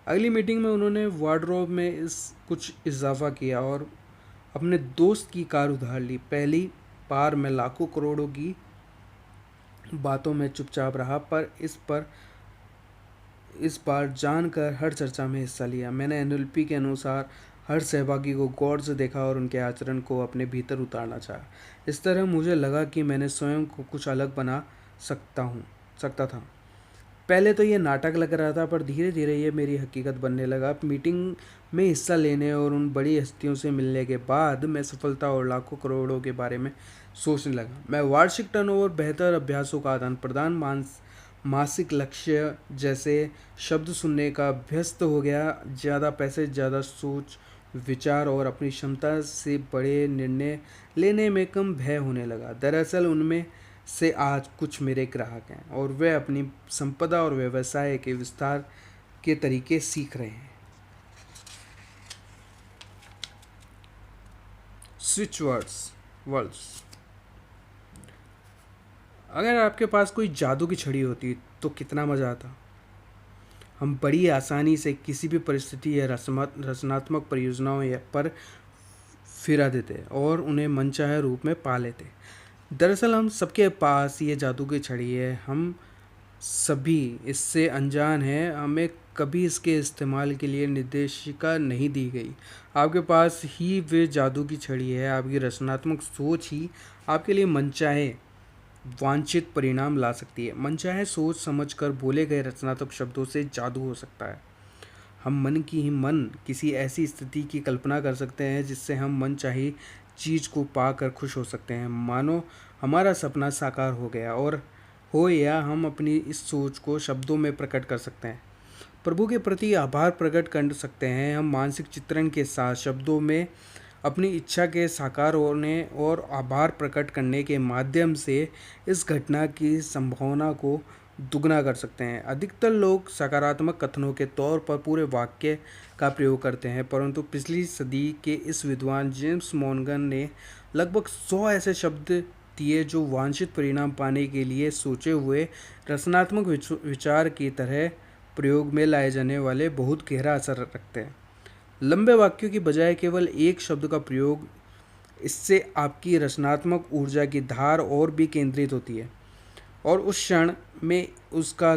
अगली मीटिंग में उन्होंने वार्डरोब में कुछ इजाफा किया और अपने दोस्त की कार उधार ली। पहली बार मैं लाखों करोड़ों की बातों में चुपचाप रहा, पर इस बार जानकर हर चर्चा में हिस्सा लिया। मैंने एनएलपी के अनुसार हर सहभागी को गौर से देखा और उनके आचरण को अपने भीतर उतारना चाहा। इस तरह मुझे लगा कि मैंने स्वयं को कुछ अलग बना सकता था। पहले तो ये नाटक लग रहा था, पर धीरे धीरे ये मेरी हकीकत बनने लगा। मीटिंग में हिस्सा लेने और उन बड़ी हस्तियों से मिलने के बाद मैं सफलता और लाखों करोड़ों के बारे में सोचने लगा। मैं वार्षिक टर्नओवर, बेहतर अभ्यासों का आदान प्रदान, मासिक लक्ष्य जैसे शब्द सुनने का अभ्यस्त हो गया। ज़्यादा पैसे, ज़्यादा सोच विचार और अपनी क्षमता से बड़े निर्णय लेने में कम भय होने लगा। दरअसल उनमें से आज कुछ मेरे ग्राहक हैं और वे अपनी संपदा और व्यवसाय के विस्तार के तरीके सीख रहे हैं। Switch words. अगर आपके पास कोई जादू की छड़ी होती तो कितना मज़ा आता। हम बड़ी आसानी से किसी भी परिस्थिति या रचनात्मक परियोजनाओं पर फिरा देते और उन्हें मनचाहे रूप में पा लेते। दरअसल हम सबके पास ये जादू की छड़ी है। हम सभी इससे अनजान हैं। हमें कभी इसके इस्तेमाल के लिए निर्देशिका नहीं दी गई। आपके पास ही वे जादू की छड़ी है। आपकी रचनात्मक सोच ही आपके लिए मनचाहे वांछित परिणाम ला सकती है। मनचाहे सोच समझकर बोले गए रचनात्मक शब्दों से जादू हो सकता है। हम मन किसी ऐसी स्थिति की कल्पना कर सकते हैं जिससे हम मन चाही चीज़ को पाकर खुश हो सकते हैं, मानो हमारा सपना साकार हो गया और या हम अपनी इस सोच को शब्दों में प्रकट कर सकते हैं। प्रभु के प्रति आभार प्रकट कर सकते हैं। हम मानसिक चित्रण के साथ शब्दों में अपनी इच्छा के साकार होने और आभार प्रकट करने के माध्यम से इस घटना की संभावना को दुगना कर सकते हैं। अधिकतर लोग सकारात्मक कथनों के तौर पर पूरे वाक्य का प्रयोग करते हैं, परंतु पिछली सदी के इस विद्वान जेम्स मॉर्गन ने लगभग 100 ऐसे शब्द दिए जो वांछित परिणाम पाने के लिए सोचे हुए रचनात्मक विचार की तरह प्रयोग में लाए जाने वाले बहुत गहरा असर रखते हैं। लंबे वाक्यों की बजाय केवल एक शब्द का प्रयोग, इससे आपकी रचनात्मक ऊर्जा की धार और भी केंद्रित होती है और उस क्षण में उसका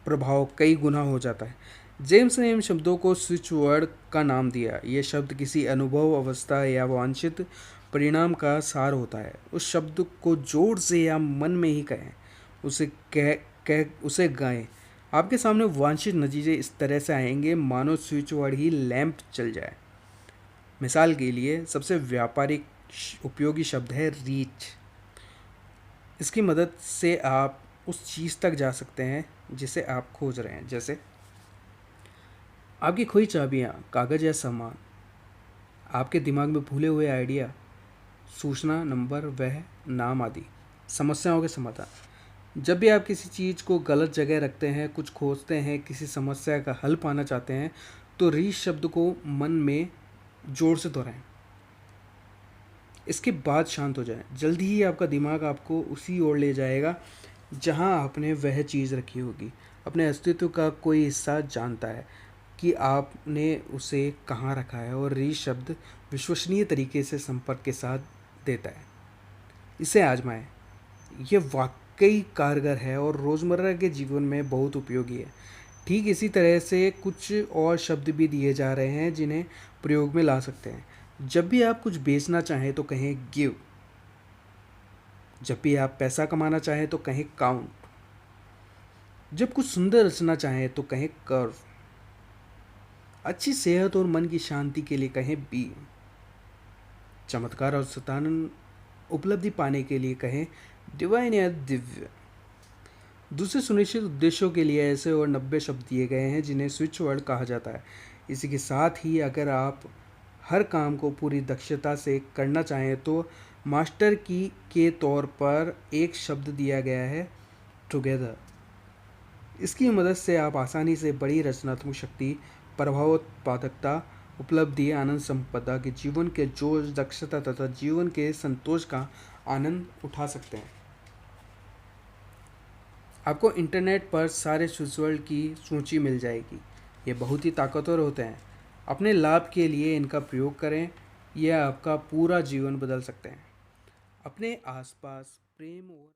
प्रभाव कई गुना हो जाता है। जेम्स ने इन शब्दों को स्विच वर्ड का नाम दिया। ये शब्द किसी अनुभव, अवस्था या वांछित परिणाम का सार होता है। उस शब्द को जोर से या मन में ही कहें, उसे गाएं। आपके सामने वांछित नतीजे इस तरह से आएंगे मानो स्विच वर्ड ही लैंप चल जाए। मिसाल के लिए सबसे व्यापारिक उपयोगी शब्द है रीच। इसकी मदद से आप उस चीज़ तक जा सकते हैं जिसे आप खोज रहे हैं, जैसे आपकी खोई चाबियाँ, कागज़ या सामान, आपके दिमाग में भूले हुए आइडिया, सूचना नंबर, वह नाम आदि। समस्याओं के समाधान। जब भी आप किसी चीज़ को गलत जगह रखते हैं, कुछ खोजते हैं, किसी समस्या का हल पाना चाहते हैं, तो रीच शब्द को मन में जोर से दोहराएं। इसके बाद शांत हो जाएं। जल्दी ही आपका दिमाग आपको उसी ओर ले जाएगा जहां आपने वह चीज़ रखी होगी। अपने अस्तित्व का कोई हिस्सा जानता है कि आपने उसे कहाँ रखा है, और री शब्द विश्वसनीय तरीके से संपर्क के साथ देता है। इसे आजमाएं, ये वाकई कारगर है और रोज़मर्रा के जीवन में बहुत उपयोगी है। ठीक इसी तरह से कुछ और शब्द भी दिए जा रहे हैं जिन्हें प्रयोग में ला सकते हैं। जब भी आप कुछ बेचना चाहें तो कहें गिव। जब भी आप पैसा कमाना चाहें तो कहें काउंट। जब कुछ सुंदर रचना चाहें तो कहें कर्व। अच्छी सेहत और मन की शांति के लिए कहें बी। चमत्कार और सतानन उपलब्धि पाने के लिए कहें डिवाइन या दिव्य। दूसरे सुनिश्चित उद्देश्यों के लिए ऐसे और 90 शब्द दिए गए हैं जिन्हें स्विच वर्ड कहा जाता है। इसी के साथ ही अगर आप हर काम को पूरी दक्षता से करना चाहें तो मास्टर की के तौर पर एक शब्द दिया गया है टुगेदर। इसकी मदद से आप आसानी से बड़ी रचनात्मक शक्ति, प्रभावोत्पादकता, उपलब्धि, आनंद, संपदा के जीवन के जोश, दक्षता तथा जीवन के संतोष का आनंद उठा सकते हैं। आपको इंटरनेट पर सारे स्विच वर्ड की सूची मिल जाएगी। ये बहुत ही ताकतवर होते हैं। अपने लाभ के लिए इनका प्रयोग करें, यह आपका पूरा जीवन बदल सकते हैं। अपने आसपास प्रेम और